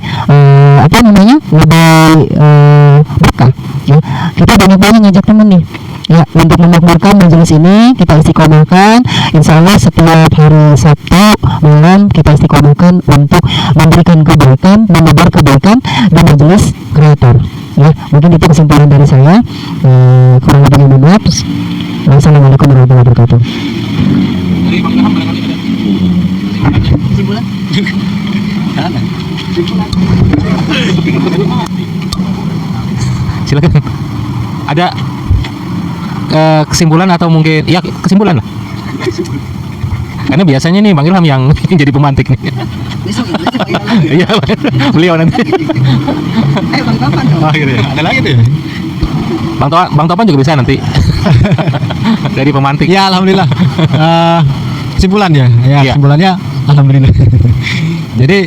berkah. Ya, kita banyak-banyak ngajak teman nih. Ya, untuk memakmurkan majelis ini kita istiqomahkan. Insya Allah setiap hari Sabtu malam kita istiqomahkan untuk memberikan kebaikan, menebar kebaikan di majelis kreator. Ya, mungkin itu kesimpulan dari saya. Kurang lebihnya mohon maaf. Wassalamualaikum warahmatullahi wabarakatuh. Dari Bang Ilham barangkali ada kesimpulan? Silakan. Ada kesimpulan atau mungkin ya kesimpulan lah. Karena biasanya nih Bang Ilham yang jadi pemantik nih. Besok ya. Iya, beliau nanti. Bang Topan dong. Oh, gitu ya. Ada lagi tuh. Bang Topan juga bisa nanti. Jadi pemantik. Ya, alhamdulillah. Kesimpulan ya. Ya, Iya. kesimpulannya alhamdulillah. Jadi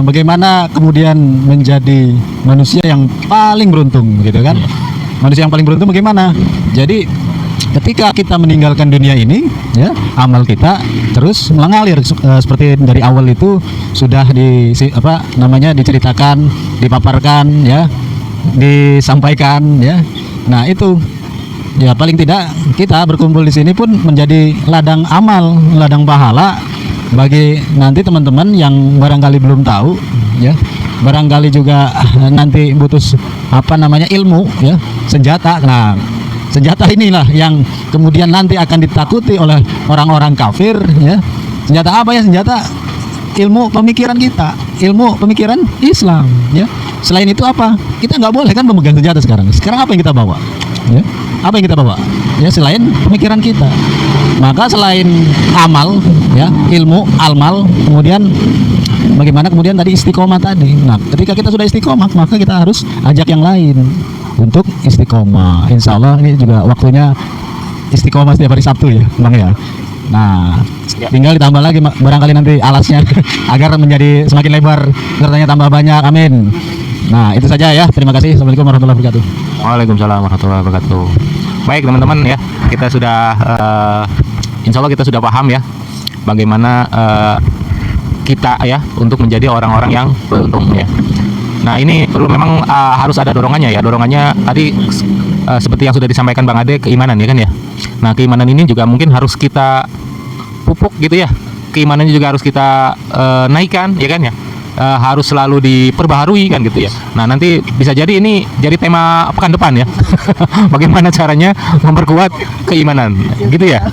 bagaimana kemudian menjadi manusia yang paling beruntung gitu kan? Manusia yang paling beruntung bagaimana? Jadi ketika kita meninggalkan dunia ini, ya amal kita terus mengalir seperti dari awal itu sudah diceritakan, dipaparkan, ya, disampaikan, ya. Nah itu, ya paling tidak kita berkumpul di sini pun menjadi ladang amal, ladang pahala bagi nanti teman-teman yang barangkali belum tahu, ya. Barangkali juga nanti butuh ilmu, ya, senjata. Nah, senjata inilah yang kemudian nanti akan ditakuti oleh orang-orang kafir, ya. Senjata apa ya? Senjata ilmu pemikiran kita, ilmu pemikiran Islam, ya. Selain itu apa? Kita nggak boleh kan memegang senjata sekarang. Sekarang apa yang kita bawa? Ya. Apa yang kita bawa? Ya, selain pemikiran kita. Maka selain amal, ya, ilmu, almal, kemudian bagaimana kemudian tadi istiqomah tadi. Nah, ketika kita sudah istiqomah, maka kita harus ajak yang lain untuk istiqomah. Insya Allah ini juga waktunya istiqomah setiap hari Sabtu ya, Bang ya. Nah, tinggal ditambah lagi barangkali nanti alasnya agar menjadi semakin lebar, pesertanya tambah banyak. Amin. Nah, itu saja ya. Terima kasih. Assalamualaikum warahmatullahi wabarakatuh. Waalaikumsalam warahmatullahi wabarakatuh. Baik teman-teman ya, kita sudah insya Allah kita sudah paham ya bagaimana kita ya untuk menjadi orang-orang yang beruntung ya. Nah ini perlu memang harus ada dorongannya ya. Dorongannya tadi seperti yang sudah disampaikan Bang Ade, keimanan ya kan ya. Nah keimanan ini juga mungkin harus kita pupuk gitu ya. Keimanannya juga harus kita naikkan ya kan ya. Harus selalu diperbaharui kan gitu ya. Nah nanti bisa jadi ini jadi tema pekan depan ya. Bagaimana caranya memperkuat keimanan gitu ya.